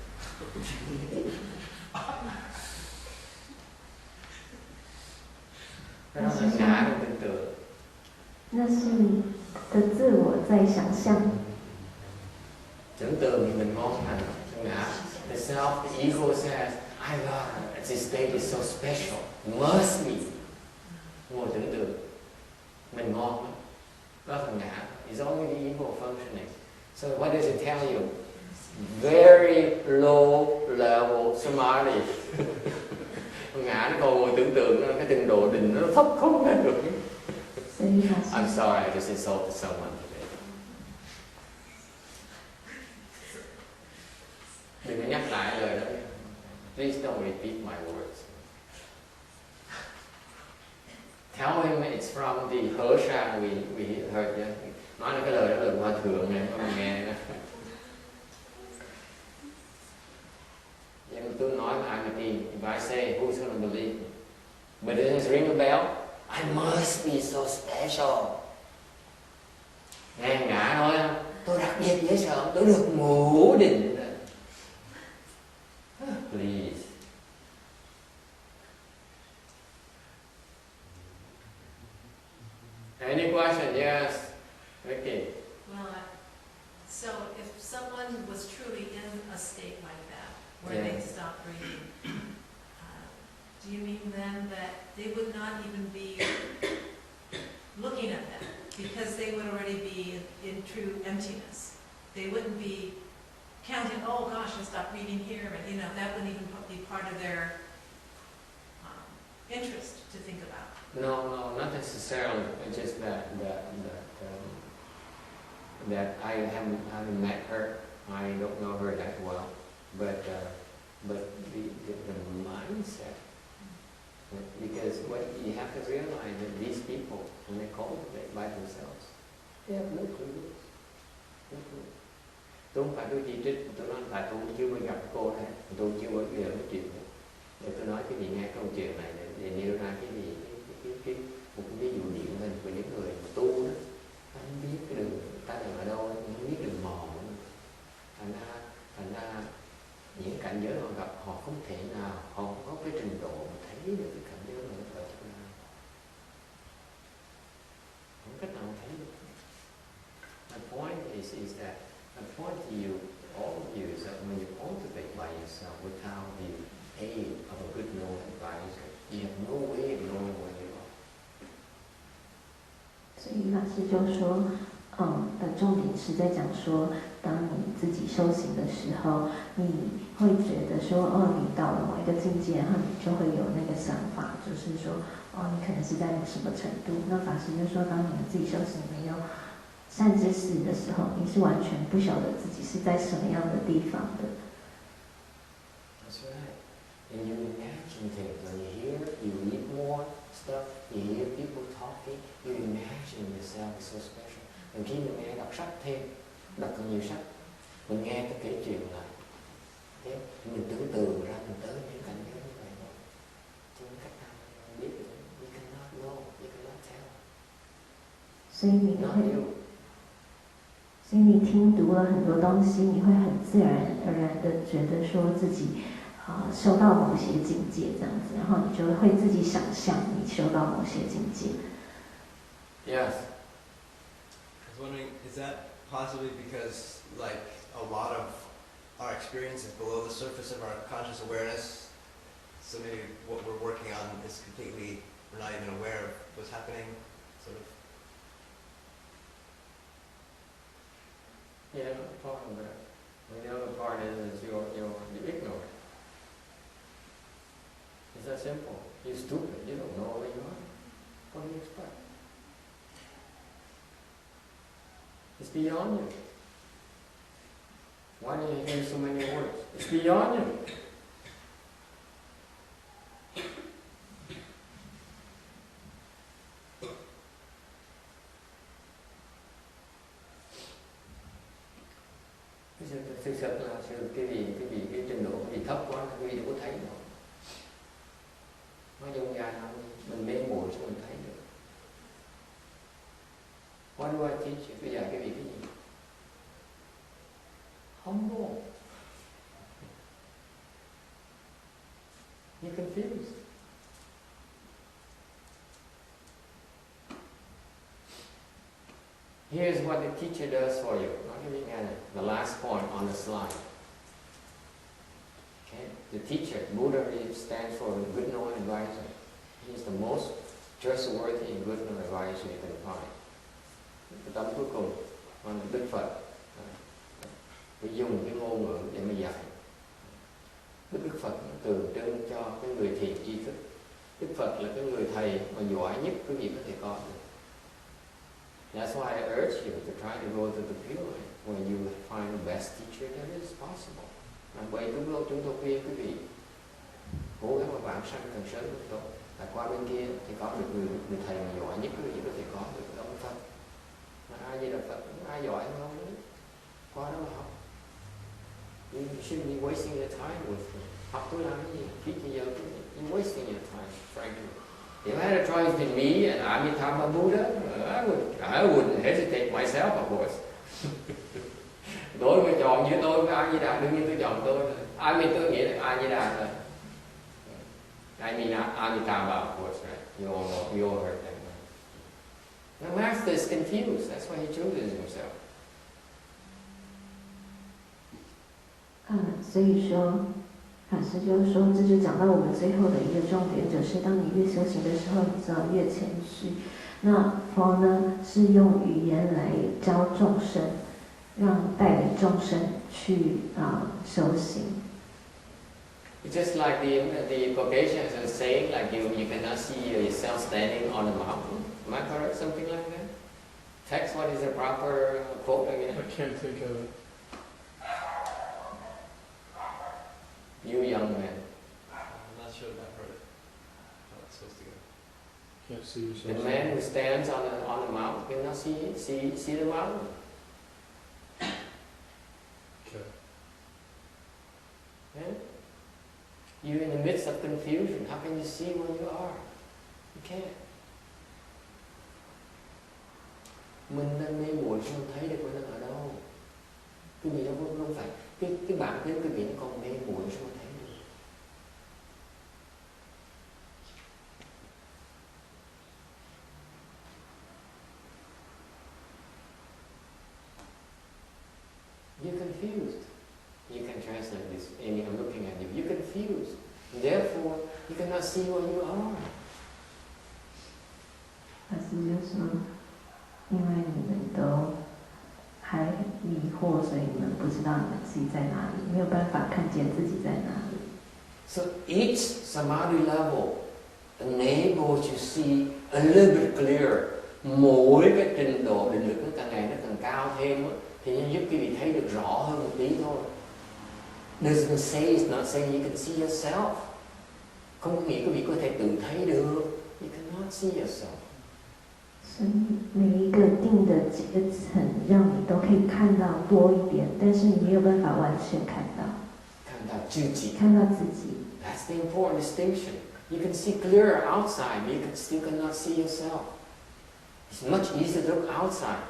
[SPEAKER 2] Cái đó là ngã trong tưởng tượng.
[SPEAKER 3] 那是你的自我在想象。
[SPEAKER 2] Tưởng tượng thì mình ngon thành ngã. The self, the ego says, I love this state is so special. Must be. Ngồi tưởng tượng. Mình ngon lắm. Đó là ngã. It's only the ego functioning. So what does it tell you? Very low level samadhi. Ngã nó còn ngồi tưởng tượng, cái trình độ định nó thấp không lên được. I'm sorry, I just insulted someone. Đừng có nhắc lại lời đó. Please don't repeat my words. Tell him it's from the Hersha we heard. Nói là cái lời đó là hòa thượng này, con nghe đó. Nhưng tôi nói mà ai mà tin, if I say, who's going to believe me? But it doesn't ring a bell. I must be so special. Nghe ngã thôi, tôi đặc biệt dễ sợ, tôi được ngủ định. Please. Any question? Yes. Vicky.
[SPEAKER 9] Well, so if someone was truly in a state like that, where
[SPEAKER 2] Yeah.
[SPEAKER 9] they stop breathing, do you mean then that they would not even be looking at that? Because they would already be in true emptiness. They wouldn't be counting, oh gosh, I stopped breathing here, and that wouldn't even be part of their interest to think about.
[SPEAKER 2] No, not necessarily. It's just that I haven't met her. I don't know her that well, but the mindset. Because what you have to realize that these people, when they cultivate by themselves, they have no clue. No clue. Tôi không phải tôi chỉ trích, tôi nói tại tôi chưa bao gặp cô này, tôi chưa bao giờ nói chuyện này. Để tôi nói cái gì nghe câu chuyện này để nêu ra cái gì, một cái ví dụ điển hình của những người tu đó, ta không biết cái đường, ta đang ở đâu, không biết đường mòn. Thành ra những cảnh giới họ gặp, họ không thể nào, họ không có cái trình độ mà thấy được cái cảnh giới mà nó ở trong nào. Không cách nào thấy được. My point is that the point to you, all of you, is that when you cultivate by yourself without the aid of a good known advisor, you have no way of knowing where you are.
[SPEAKER 3] 所以老师就说，重点是在讲说，当你自己修行的时候，你会觉得说，哦，你到了某一个境界，然后你就会有那个想法，就是说，哦，你可能是在什么程度？那法师就说，当你们自己修行没有善知识的时候，你是完全不晓得自己是在什么样的地方的。
[SPEAKER 2] That's right. And you imagine things. When you hear, you read more stuff, you hear people talking, you imagine yourself is so special. And khi mình nghe đọc sách thêm, đọc càng nhiều sách, mình nghe cái kể chuyện lại, thế mình tưởng tượng ra mình tới những cảnh giới như vậy thôi. Chứ cách nào mình biết được? You cannot know, you cannot tell.
[SPEAKER 3] 所以你
[SPEAKER 2] Not
[SPEAKER 3] 会，
[SPEAKER 2] you.
[SPEAKER 3] 所以你听读了很多东西，你会很自然而然的觉得说自己修到某些境界这样子，然后你就会自己想象你修到某些境界。
[SPEAKER 2] Yes.
[SPEAKER 10] I was wondering, is that possibly because, like, a lot of our experience is below the surface of our conscious awareness? So maybe what we're working on is completely, we're not even aware of what's happening, sort of.
[SPEAKER 2] Yeah, part of that. And the other part is you're ignorant. It's that simple. You're stupid. You don't know where you are. What do you expect? It's beyond you. Why do you hear so many words? It's beyond you. Thực sự là cái trình độ cái gì thấp quá là quý vị đâu có thấy đâu. Nói dung dài lắm, mình mê muội sao mình thấy được. What do I teach you? Bây giờ cái gì? Humble. You're confused. Here's what the teacher does for you. The last point on the slide. Okay? The teacher, Buddha stands for good knowing advisor. He's the most trustworthy and good knowing advisor you can find. Cái tấm cuối cùng là Đức Phật. Phải dùng cái ngôn ngữ để mà dạy. Đức Phật tượng trưng cho cái người thiện tri thức. Đức Phật là cái người thầy mà giỏi nhất quý vị có thể có được. That's why I urge you to try to go to the Pure Land, where you will find the best teacher that is possible. Vậy chúng tôi khuyên quý vị cố gắng mà vãng sanh càng sớm càng tốt. Tại qua bên kia thì có được người thầy mà giỏi nhất quý vị có thể có được ông Phật. Mà ai như là Phật, ai giỏi hơn không đấy. Qua đó mà học. You shouldn't be wasting your time with học tôi làm cái gì, phí thời giờ quý vị. You're wasting your time, frankly. If I had a choice between me and Amitabha Buddha, I wouldn't hesitate myself, of course. Tôi mà chọn giữa tôi với A Di Đà, đương nhiên tôi chọn tôi. Tôi nghĩ là A Di Đà thôi. I mean Amitabha, of course, right? You all know, you all heard that. The master is confused. That's why he chooses himself.
[SPEAKER 3] 所以说。法师就是说，这就讲到我们最后的一个重点，就是当你越修行的时候，你知道越谦虚。那佛呢，是用语言来教众生，让带领众生去修行。
[SPEAKER 2] It's just like the Caucasians are saying, like you cannot see yourself standing on a mountain. Am I correct? Something like that. Text. What is the proper quote again?
[SPEAKER 1] I can't think of it.
[SPEAKER 2] You young man.
[SPEAKER 10] I'm not sure if I've heard it. How it's supposed to go.
[SPEAKER 1] Can't see yourself.
[SPEAKER 2] The man who stands on the mountain cannot see the mountain.
[SPEAKER 1] Okay.
[SPEAKER 2] Yeah? You're in the midst of confusion. How can you see where you are? You can't. Mình đang mê muội không thấy được mình đang ở đâu. Cái gì đó không phải. Cái bản thân cái biển còn mê muội sao mà thấy được. You're confused. You can translate this. Amy, I'm looking at you. You're confused. Therefore, you cannot see where you are. 法师就说，因为你们都还迷
[SPEAKER 3] 迷惑，所以你们不知道你们自己在哪里，没有办法看见自己在哪里。
[SPEAKER 2] So each samadhi level enables you see a little bit clearer. Mỗi cái trình độ định lực nó càng ngày nó càng cao thêm thì nó giúp quý vị thấy được rõ hơn một tí thôi. Doesn't say, it's not saying you can see yourself. Không có nghĩa quý vị có thể tự thấy được. You cannot see yourself.
[SPEAKER 3] 所以每一个定的几个层，让你都可以看到多一点，但是你没有办法完全看到。
[SPEAKER 2] 看到自己。
[SPEAKER 3] 看到自己。
[SPEAKER 2] That's the important distinction. You can see clearer outside, but you still cannot see yourself. It's much easier to look outside.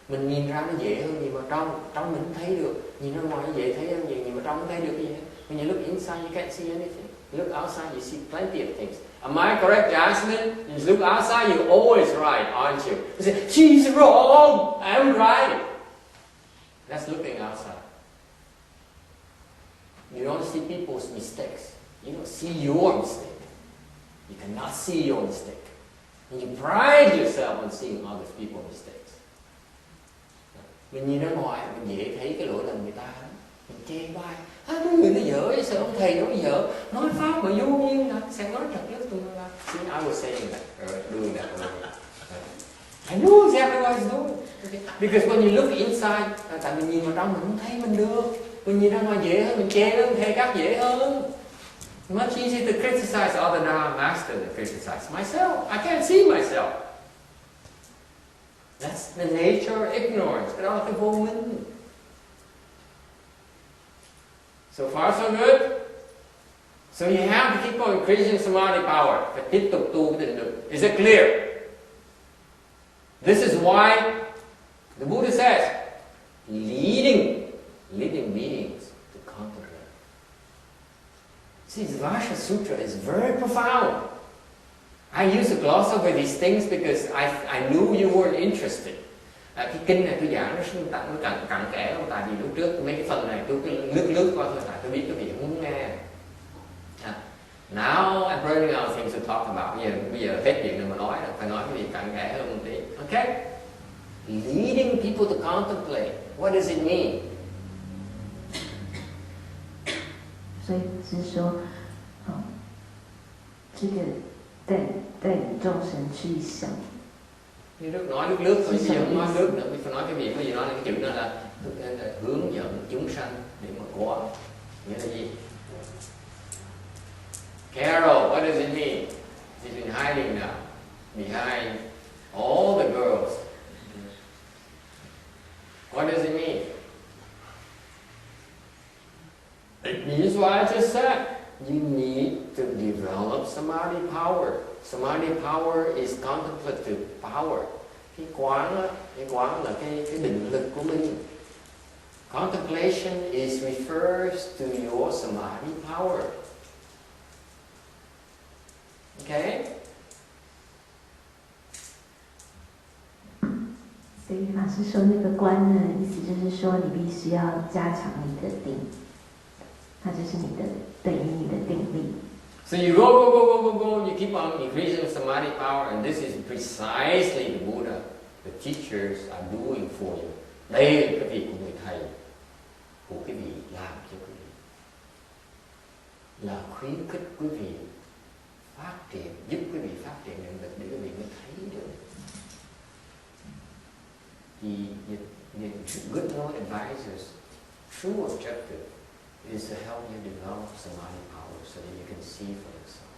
[SPEAKER 2] Mình nhìn ra nó dễ hơn gì mà trong mình không thấy được. Nhìn ra ngoài nó dễ thấy hơn gì mà trong không thấy được gì hết. When you look inside, you can't see anything. You look outside, you see plenty of things. Am I correct, Jasmine? You look outside, you're always right, aren't you? You say, she's wrong, I'm right. That's looking outside. You don't see people's mistakes. You don't see your mistake. You cannot see your mistake. And you pride yourself on seeing other people's mistakes. Mình nhìn ra ngoài, mình dễ thấy cái lỗi lầm người ta. Mình chê bai. Cái người nó dở, sao ông thầy nói dở. Nói pháp mà vô nhiên là sẽ nói thật nhất tôi là. See, I was saying that, doing that earlier. I know exactly what he's doing. Because when you look inside, tại mình nhìn vào trong mình không thấy mình được. Mình nhìn ra ngoài dễ hơn, mình chê hơn, thầy các dễ hơn. Much easier to criticize other Dharma master than criticize myself. I can't see myself. That's the nature of ignorance. Cái đó là cái vô minh. So far so good. So you have to keep on increasing samadhi power. Phải tiếp tục tu cái định lực. Is it clear? This is why the Buddha says, leading living beings to contemplate. See, the Vajra Sutra is very profound. I used to gloss over these things because I knew you weren't interested. Cái kinh này tôi giảng nó cặn kẽ không? Tại vì lúc trước mấy cái phần này tôi cứ lướt qua thôi, tại tôi biết cái vị không muốn nghe. Now I'm running out of things to talk about. Bây giờ hết chuyện này mà nói, phải nói cái gì cặn kẽ hơn một tí. Okay? Leading people to contemplate. What does it mean?
[SPEAKER 3] 所以是说，这个带领众生去想。
[SPEAKER 2] Như lúc nói lướt thôi, bây giờ không nói lướt nữa, phải nói cái gì, có gì nói cái chữ đó là hướng dẫn chúng sanh để mà có. Nghĩa là gì? Carol, what does it mean? She's been hiding now, behind all the girls. What does it mean? It means what I just said. You need to develop samadhi power. Samadhi power is contemplative power. Cái quán là cái định lực của mình. Contemplation is refers to your samadhi power. Okay?
[SPEAKER 3] 所以法师说那个观呢，意思就是说你必须要加强你的定，它就是等于你的定力。
[SPEAKER 2] So you go, you keep on increasing samadhi power, and this is precisely the Buddha, the teachers are doing for you. Đây là cái việc của người thầy, của quý vị làm cho quý vị. Là khuyến khích quý vị phát triển, giúp quý vị phát triển định lực để quý vị mới thấy được. The good Lord advisors, true objective is to help you develop samadhi power so that you can see for yourself.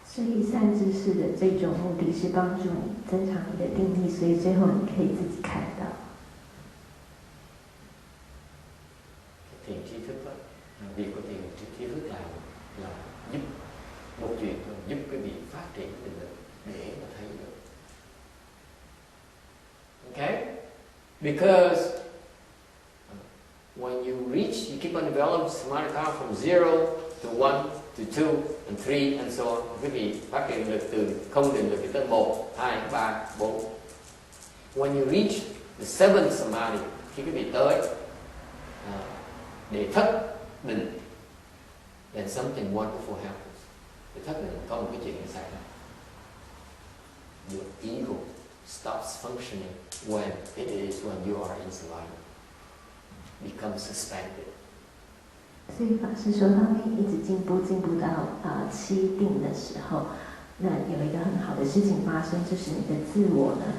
[SPEAKER 3] 所以善知識的最終目的是幫助你增強你的定力，所以最後你可以自己看到。
[SPEAKER 2] Thiền tri thức đó, việc của thiền tri thức là giúp một chuyện thôi, giúp quý vị phát triển định lực để mà thấy được. Okay? Because when you reach, you keep on developing samadhi power from 0 to 1 to 2 and 3 and so on. Quý vị phát triển định lực từ không định lực tới 1, 2, 3, 4. When you reach the 7th samadhi, khi quý vị tới để thất định, then something wonderful happens. Để thất định có một cái chuyện xảy ra. Your ego stops functioning when you are in survival, becomes suspended.
[SPEAKER 3] 所以法师说，当你一直进步到七定的时候，那有一个很好的事情发生，就是你的自我呢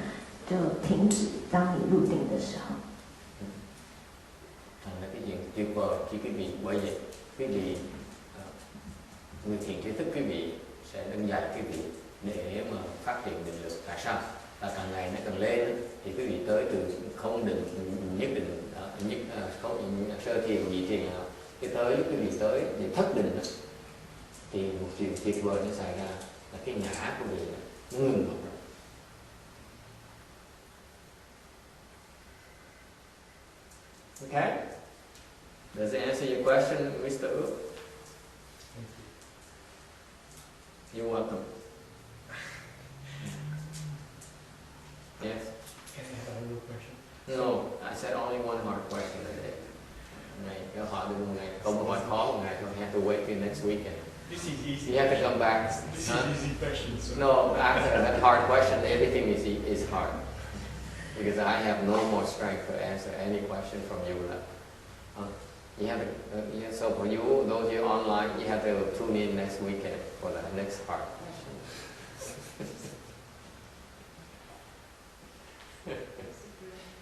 [SPEAKER 3] 就停止。当你入定的时候，là
[SPEAKER 2] cái chuyện tuyệt vời khi quý vị, bởi vậy quý vị người thiền tri thức quý vị sẽ nâng dạy quý vị để mà phát triển định lực. Tại sao? Là càng ngày nó càng lên thì quý vị tới từ không định nhất định không sơ thiền nhị thiền cái tới quý vị tới thì thất định đó, thì một chuyện tuyệt vời nó xảy ra là cái ngã của quý vị nó ngừng hoạt động. Okay? Does it answer your question, Mr. U?
[SPEAKER 5] Thank you.
[SPEAKER 2] You're welcome. Yes?
[SPEAKER 5] Can I have another question?
[SPEAKER 2] No, I said only one hard question today. Này, câu hỏi được một ngày, không một hỏi khó một ngày thôi. You have to wait till next weekend.
[SPEAKER 5] This is easy.
[SPEAKER 2] You have to come back.
[SPEAKER 5] This
[SPEAKER 2] Huh?
[SPEAKER 5] is easy question. So
[SPEAKER 2] No, after that hard question, everything is hard. Because I have no more strength to answer any question from you left. You have to, so for you, those of you online, you have to tune in next weekend for the next part.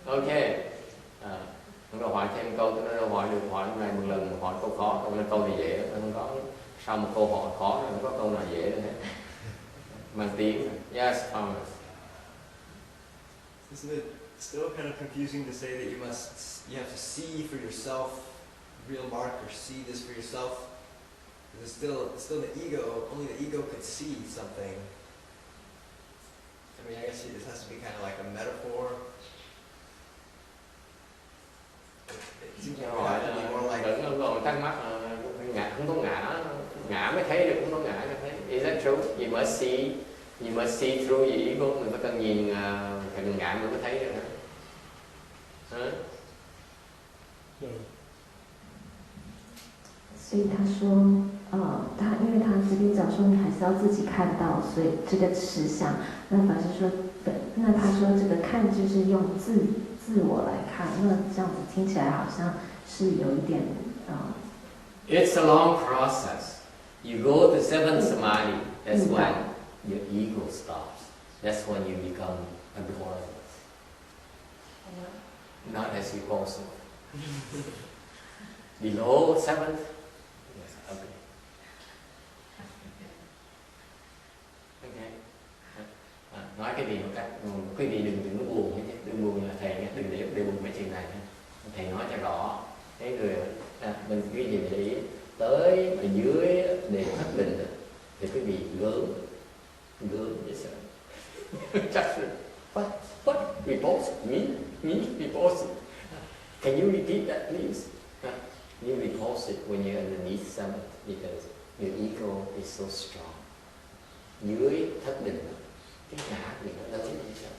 [SPEAKER 2] Okay. Câu hỏi thêm câu, tôi nói hỏi được hỏi này một lần, hỏi câu khó, câu gì dễ, không có. Sau một câu hỏi khó rồi, không có câu nào dễ nữa hết. Mang tiếng. Yes, Thomas.
[SPEAKER 10] Isn't it still kind of confusing to say that you have to see for yourself, real mark, or see this for yourself? Because it's still the ego. Only the ego could see something. I mean, I guess this has to be kind of like a metaphor. It seems like it has to be more like.
[SPEAKER 2] Đừng còn thắc mắc ngã không có ngã mới thấy được, không có ngã mới thấy. Is that true? You must see through your ego. Mình phải cần nhìn phải ngã mình mới thấy được. Hả?
[SPEAKER 3] 所以他说，因为他这边讲说你还是要自己看到，所以这个实相。那法师说，那他说这个看就是用自我来看，那这样子听起来好像是有一点
[SPEAKER 2] It's a long process. You go to seventh samadhi. That's when your ego stops. That's when you become adorable. Not as repulsive. Below seventh, yes, ugly. Okay. Nói cái gì một cách quý vị đừng buồn nhé, đừng buồn là thầy nhé, đừng buồn mấy chuyện này nhé. Thầy nói cho rõ. Cái người mình quý vị để ý tới ở dưới để thất định thì quý vị gớm vậy sao? Chắc rồi. What repulsive? Me repulsive? Can you repeat that, please? You repulsive when you're underneath seventh because your ego is so strong. Dưới thất định, cái ngã thì nó lớn như sao?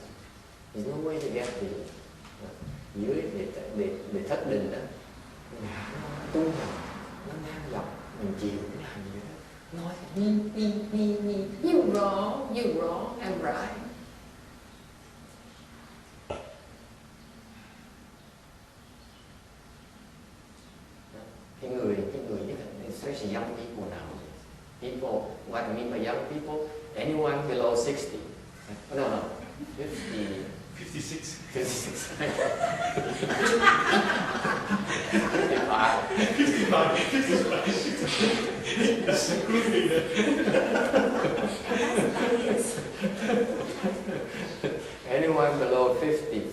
[SPEAKER 2] There's no way to get there. Dưới để thất định đó, ngã nó tung nó ngang dọc, mình chịu cái làm gì đó. Nói you wrong, I'm right. Cái người especially young people now. People, what I mean by young people, anyone below 60. No, 50.
[SPEAKER 5] 56.
[SPEAKER 2] 56. 55.
[SPEAKER 5] That's a good leader.
[SPEAKER 2] Anyone below 55.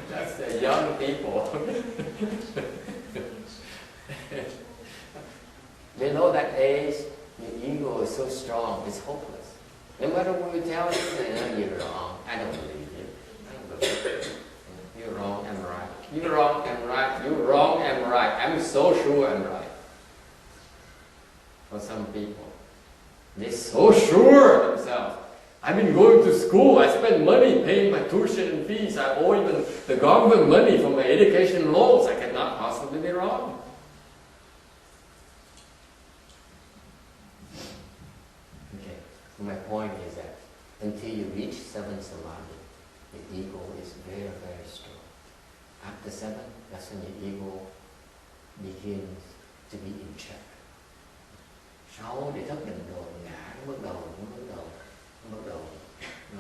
[SPEAKER 2] That's the young people. Below that age, your ego is so strong, it's hopeless. No matter what we tell you, you're wrong. I don't believe you. You're wrong, I'm right. You're wrong, I'm right. You're wrong, I'm right. I'm so sure I'm right. For some people, they're so sure of themselves. I've been going to school. I spend money paying my tuition fees. I owe even the government money for my education loans. I cannot possibly be wrong. Okay. My point is that until you reach 7 samadhi, the ego is very, very strong. After 7, that's when your ego begins to be in check. Sau để thức định rồi, ngã nó bắt đầu. Ừ.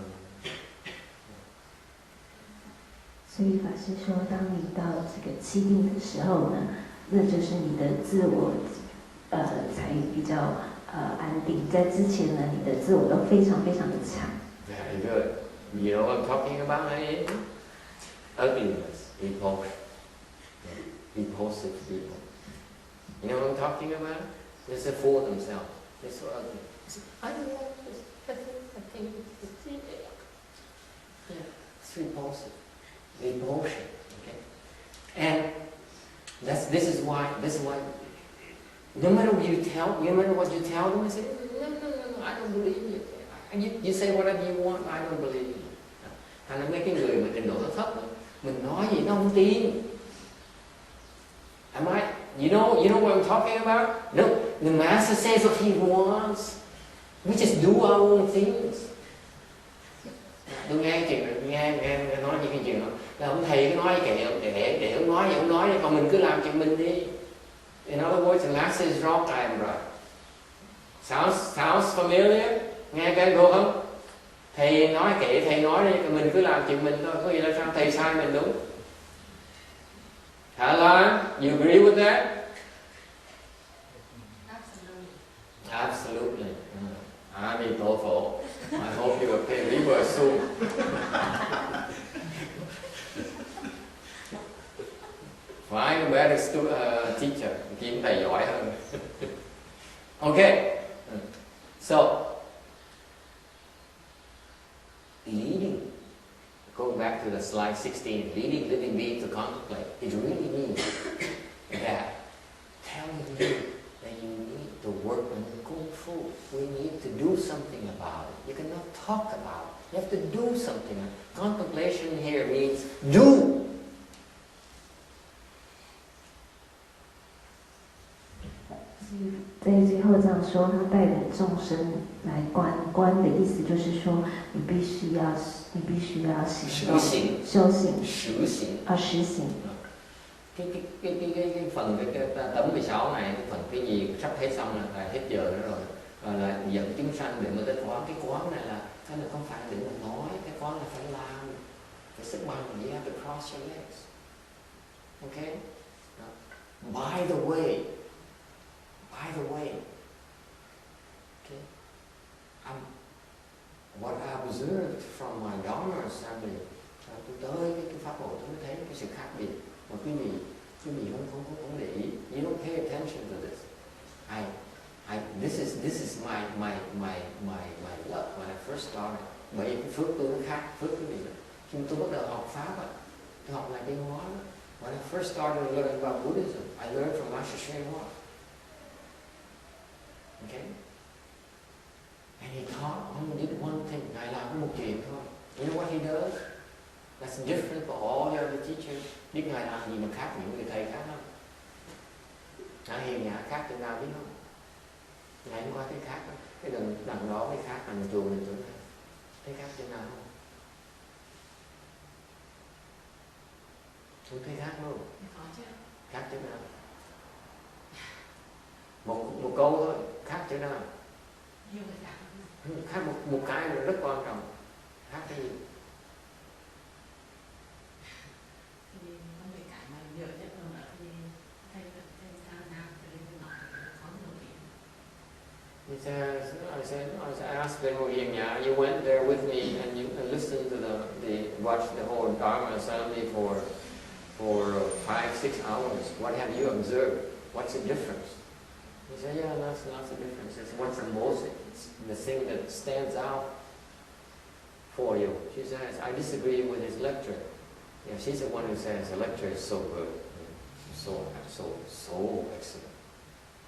[SPEAKER 3] 所以法师说，当你到这个7定的时候呢，那就是你的自我，才比较安定。在之前呢，你的自我都非常非常的强。
[SPEAKER 2] Very good. You know what I'm talking about, eh? Ugliness, repulsive people. You know what I'm talking about? They say fool themselves. They're so ugly. It's repulsive. Repulsion. Okay? And this is why no matter what you tell them, they say, no, I don't believe you. You say whatever you want, I don't believe you. Thành ra mấy cái người mà trình độ nó thấp, mình nói gì nó không tin. Am I? You know what I'm talking about? No, the master says what he wants. We just do our own things. Tôi nghe chuyện nghe nói những cái chuyện đó, là ông thầy cứ nói để ông nói vậy ông nói, còn mình cứ làm chuyện mình đi. In other words, the master is wrong, I am right. Sounds familiar? Nghe cái cô không? Thầy nói kệ thầy nói đi, còn mình cứ làm chuyện mình thôi. Có gì là sao? Thầy sai mình đúng. Hello, you agree with that? Absolutely. Ami Tofo. I hope you will pay Libra soon. Find a better teacher. Kiếm thầy giỏi hơn. Okay. So, leading, going back to the slide 16, leading living beings to contemplate, it really means that telling you that you need to work on your kung fu. We need to do something about it. You cannot talk about it. You have to do something. Contemplation here means do.
[SPEAKER 3] 在最后这样说，他带领众生来观的意思就是说，你必须要行动、修行、实行。
[SPEAKER 2] Cái phần tấm 16 này, cái phần cái gì sắp hết xong là hết giờ nữa rồi. Rồi là dẫn chúng sanh để mà tới quán. Cái quán này là cái này không phải để mà nói, cái quán là phải làm. Phải sức mạnh, you have to cross your legs. Okay? By the way, okay, what I observed from my Dharma assembly, tôi tới cái pháp hội tôi mới thấy cái sự khác biệt. Mà quý vị không để ý. You don't pay attention to this. This is my luck when I first started. Bởi vì cái phước tôi nó khác phước quý vị. Khi tôi bắt đầu học pháp, tôi học lại biến hóa. When I first started learning about Buddhism, I learned from Master Shenhua. Okay? And he taught only did one thing. Ngài làm có một chuyện thôi. You know what he does? That's different for all the other teachers. Biết Ngài làm gì mà khác những người thầy khác không? Ngài hiền nhã khác từ nào biết không? Ngài đi qua cái khác đó. Cái đằng đó cái khác, đằng chùa này chỗ này. Thấy khác từ nào không? Không thấy khác luôn. Khác chỗ nào? Một câu thôi, khác chỗ nào? Khác một cái rất quan trọng. Khác cái gì? I asked Venerable Yimya, you went there with me and you listened to watched the whole Dharma assembly for 5-6 hours. What have you observed? What's the difference? He said, yeah, lots of differences. What's the thing that stands out for you? She says, I disagree with his lecture. Yeah, she's the one who says the lecture is so good, so excellent.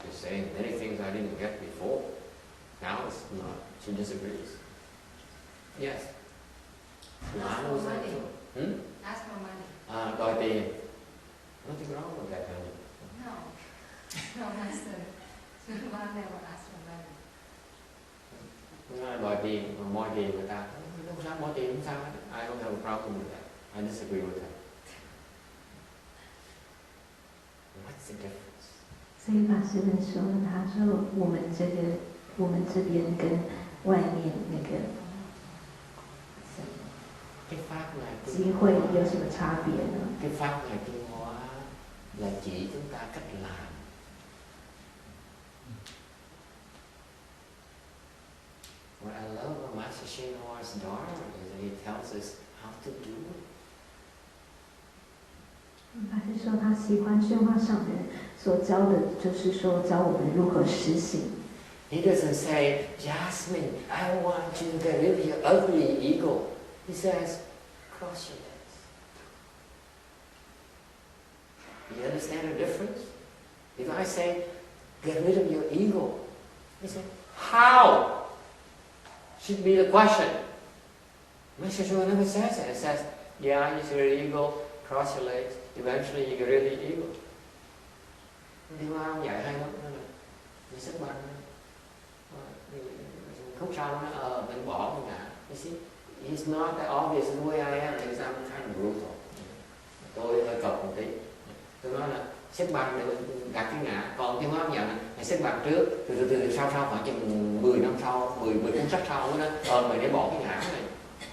[SPEAKER 2] You're saying many things I didn't get before. Now it's not. She disagrees. Yes.
[SPEAKER 6] Ask for money. Ask for money.
[SPEAKER 2] Đòi tiền. Nothing wrong with that, honey.
[SPEAKER 6] No, master. I never ask for money.
[SPEAKER 2] đòi tiền, mà moi tiền người ta, không sao, moi tiền không sao, I don't have a problem with that. I disagree with that. What's the difference?
[SPEAKER 3] 所以法师们说，他说我们这边跟外面那个
[SPEAKER 2] Cái pháp này
[SPEAKER 3] 机会有什么差别呢？
[SPEAKER 2] cái pháp này tiến hóa là chỉ chúng ta cách làm. What I love about Master Shinwar's Dharma is that he tells us how to do it.
[SPEAKER 3] 法师说他喜欢宣化上人所教的，就是说教我们如何实行。
[SPEAKER 2] He doesn't say, Jasmine, I want you to get rid of your ugly ego. He says, cross your legs. You understand the difference? If I say, get rid of your ego, he said, how? Should be the question. Master Shua never says that. It says, yeah, you get rid of ego, cross your legs, eventually you get rid of the ego. Đi qua ông dạy hay lắm, nó là đi sức mạnh, không sao nó mình bỏ mình ngã. You see, it's not that obvious the way I am, because I'm kind of brutal. Tôi hơi cộc một tí. Tôi nói là xếp bằng để mình gạt cái ngã, còn cái hóa nhận là xếp bằng trước, từ sau khoảng chừng 10 năm sau, 10 cuốn sách sau mới nói mày để bỏ cái ngã này.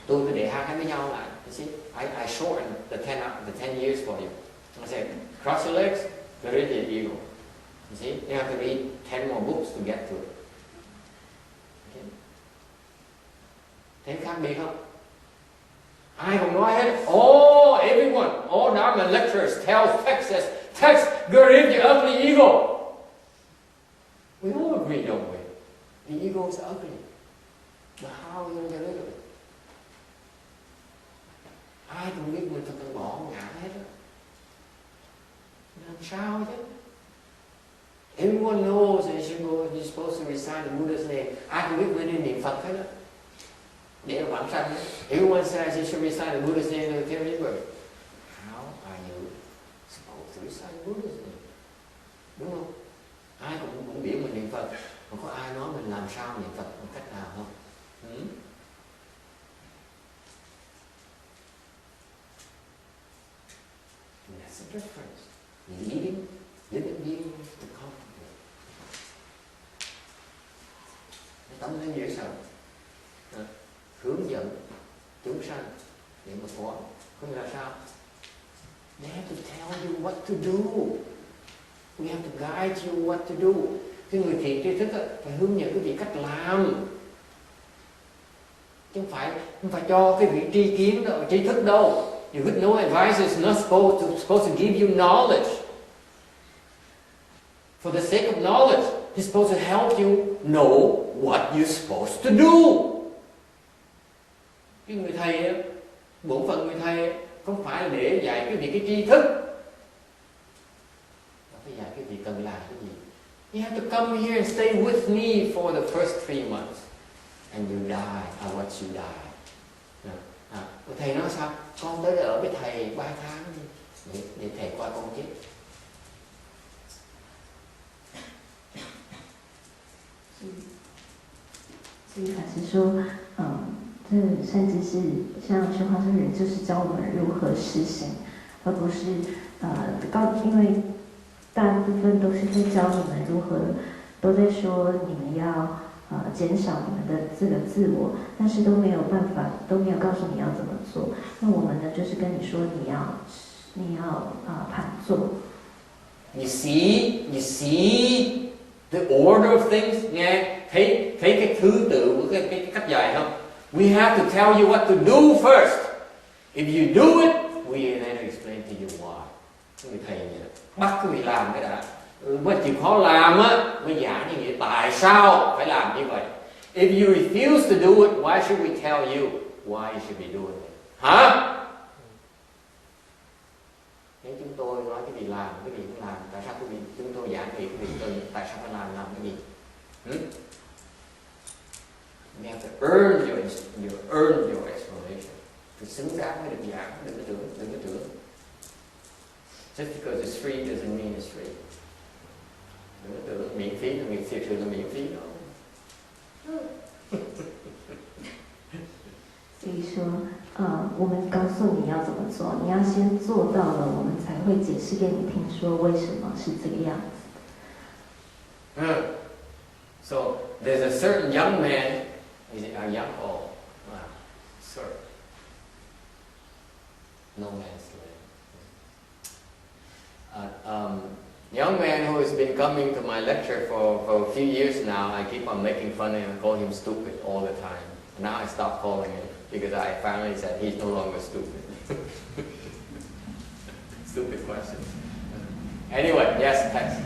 [SPEAKER 2] Tôi để hai cái với nhau lại. You see, I shorten the 10 years for you. I say, cross your legs, get rid of the ego. You see, you have to read 10 more books to get to it. Okay. Thấy khác biệt không? Ai cũng nói hết, everyone, all Dharma lecturers tell Texas, get rid of your ugly ego. We all agree, don't we? The ego is ugly. But how are you going to get rid of it? Ai cũng biết mình phải bỏ ngã hết á. Làm sao chứ? Everyone knows that you're supposed to recite the Buddha's name. Ai cũng biết mình nên niệm Phật hết á. Để nó vãng sanh. Everyone says you should recite the Buddha's name to the river. How are you supposed to recite the Buddha's name? Đúng không? Ai cũng biết mình niệm Phật. Mà có ai nói mình làm sao niệm Phật một cách nào không? And that's the difference. Living being to contemplate. Tâm linh dễ sợ. Hướng dẫn chúng sanh để mà có nghĩa là sao? They have to tell you what to do. We have to guide you what to do. Cái người thiện tri thức phải hướng dẫn cái vị cách làm, chứ không phải cho cái vị tri kiến đâu, tri thức đâu. You with no advisor is not supposed to give you knowledge. For the sake of knowledge, he's supposed to help you know what you're supposed to do. Cái người thầy, bổn phận người thầy không phải là để dạy cái gì cái tri thức, mà phải dạy cái gì cần làm cái gì. You have to come here and stay with me for the first 3 months, and you die. I watch you die. Thầy nói sao? Con tới đây ở với thầy 3 tháng đi, để thầy coi con chết.
[SPEAKER 3] 所以法师说，这善知识像宣化上人，就是教我们如何实行，而不是因为大部分都是在教你们如何，都在说你们要减少你们的这个自我，但是都没有办法，都没有告诉你要怎么做。那我们呢，就是跟你说你要盘坐。
[SPEAKER 2] You see the order of things, nghe, thấy cái thứ tự của cái cách dạy không? We have to tell you what to do first. If you do it, we then explain to you why. Cái người thầy vậy đó, bắt cái vị làm cái đã. Mới chịu khó làm á, mới giảng như vậy. Tại sao phải làm như vậy? If you refuse to do it, why should we tell you why you should be doing it? Hả? Nếu chúng tôi nói cái gì làm, cái gì không làm, tại sao chúng tôi giảng cái gì cần, tại sao phải làm cái gì? You have to earn your explanation. Phải xứng đáng với được giảng, đừng có tưởng. Just because it's free doesn't mean it's free. Đừng có tưởng miễn phí là miễn phí đâu.
[SPEAKER 3] 诉你要怎么做，你要先做到了，我们才会解释给你听，说为什么是这个样子。
[SPEAKER 2] So there's a certain young man. Is it a young or sir? No man's land. Young man who has been coming to my lecture for a few years now. I keep on making fun of him and call him stupid all the time. Now I stopped calling him because I finally said he's no longer stupid. Stupid question. Anyway, yes, text.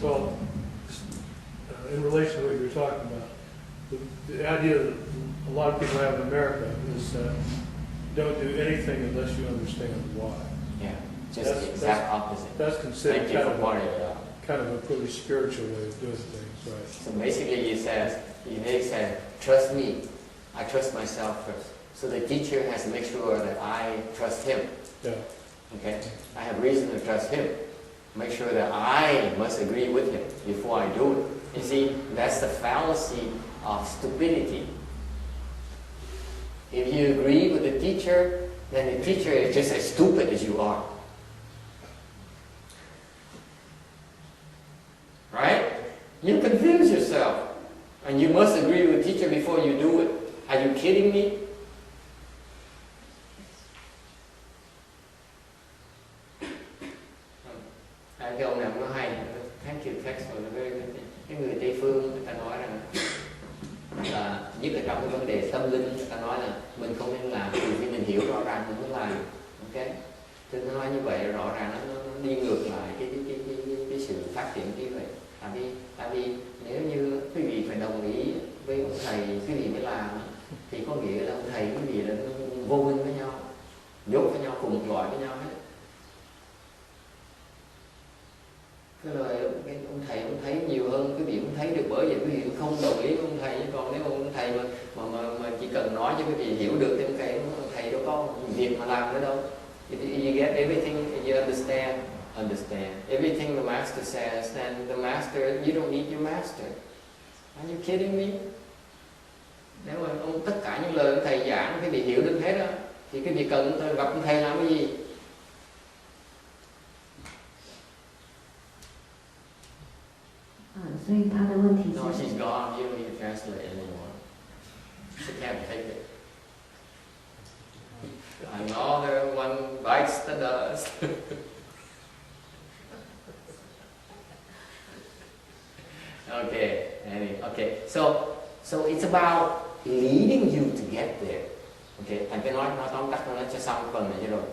[SPEAKER 1] Well, in relation to what you're talking about, the idea that a lot of people have in America is don't do anything unless you understand why.
[SPEAKER 2] Yeah, just the exact opposite.
[SPEAKER 1] That's considered
[SPEAKER 2] Thank you for pointing it out.
[SPEAKER 1] Kind of a pretty spiritual way of doing things, right?
[SPEAKER 2] So basically he says, trust me, I trust myself first. So the teacher has to make sure that I trust him.
[SPEAKER 1] Yeah.
[SPEAKER 2] Okay? I have reason to trust him. Make sure that I must agree with him before I do it. You see, that's the fallacy of stupidity. If you agree with the teacher, then the teacher is just as stupid as you are. Right? You confuse yourself. And you must agree with the teacher before you do it. Are you kidding me? Cái ông này nó hay. Thank you, text for the very good thing. Cái người Tây phương người ta nói rằng là nhất là trong cái vấn đề tâm linh, người ta nói là mình không nên làm trừ khi mình hiểu rõ ràng mình mới làm. Ok? Thì nó nói như vậy rõ ràng nó đi ngược lại cái sự phát triển như vậy. Tại vì nếu như quý vị phải đồng ý với ông thầy quý vị mới làm thì có nghĩa là ông thầy quý vị là vô minh với nhau, dốt với nhau, cùng một loại với nhau hết. Cái lời ông thầy ông thấy nhiều hơn quý vị cũng thấy được, bởi vậy quý vị cũng không đồng ý với ông thầy. Còn nếu ông thầy mà chỉ cần nói cho quý vị hiểu được thì ông thầy đâu có việc mà làm nữa đâu. If you get everything, you understand everything the master says, then the master, you don't need your master. Are you kidding me? Nếu mà tất cả những lời ông thầy giảng quý vị hiểu được hết đó, thì quý vị cần gặp ông thầy làm cái gì?
[SPEAKER 3] 所以他的问题是
[SPEAKER 2] No, she's gone. You don't need to translate anymore. She can't take it. Another one bites the dust. Okay. So it's about leading you to get there. Okay. Thành cái nói tóm tắt nó cho xong phần này cho rồi.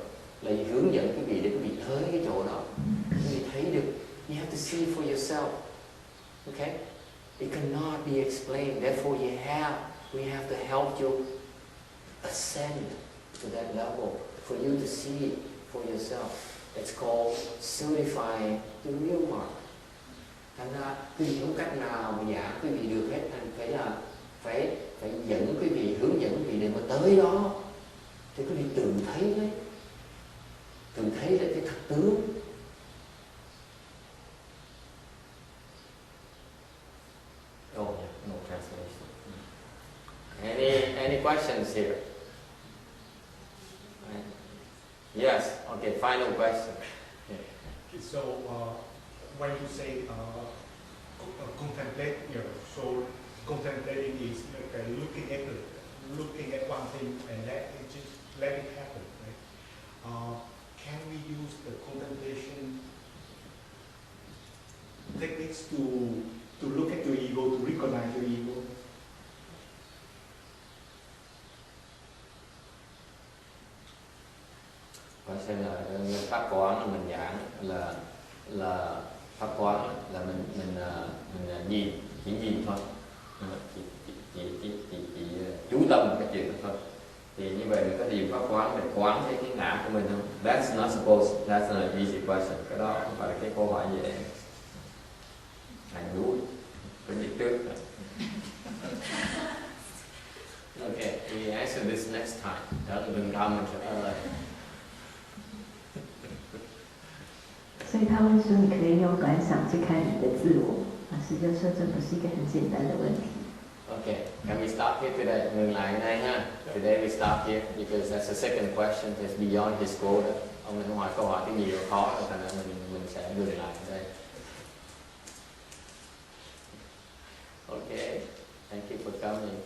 [SPEAKER 2] Là hướng dẫn quý vị để quý vị tới cái chỗ đó. Quý vị thấy được. You have to see for yourself. Okay? It cannot be explained. Therefore, we have to help you ascend to that level for you to see it for yourself. It's called certifying the real mark. Thành ra quý vị không cách nào mà giảng quý vị được hết, phải dẫn quý vị, hướng dẫn quý vị để mà tới đó thì quý vị tự thấy là cái thật tướng. Oh yeah, no translation. Any questions here? Right. Yes. Okay. Final question.
[SPEAKER 5] Okay, so when you say contemplate, so contemplating is looking at one thing and just let it happen, right? Can we use the contemplation techniques to look at your ego, to recognize your ego?
[SPEAKER 2] Và xem là pháp quán là mình giảng là pháp quán là mình nhìn, chỉ nhìn thôi, chỉ chú tâm cái chuyện đó thôi. Thì như vậy mình có tìm pháp quán để quán thấy cái ngã của mình không? That's not an easy question. Cái đó không phải là cái câu hỏi dễ. Hành núi có gì trước. Okay, we answer this next time. Đừng comment ở đây.
[SPEAKER 3] 所以他会说，你可以用观想去看你的自我。老师就说，这不是一个很简单的问题。
[SPEAKER 2] Okay, can we stop here today? Ngừng lại đây ha. Today we stop here because that's the second question. It's beyond his quota. Ông này không hỏi câu hỏi cái gì mà khó, thành ra mình sẽ ngừng lại ở đây. Okay, thank you for coming.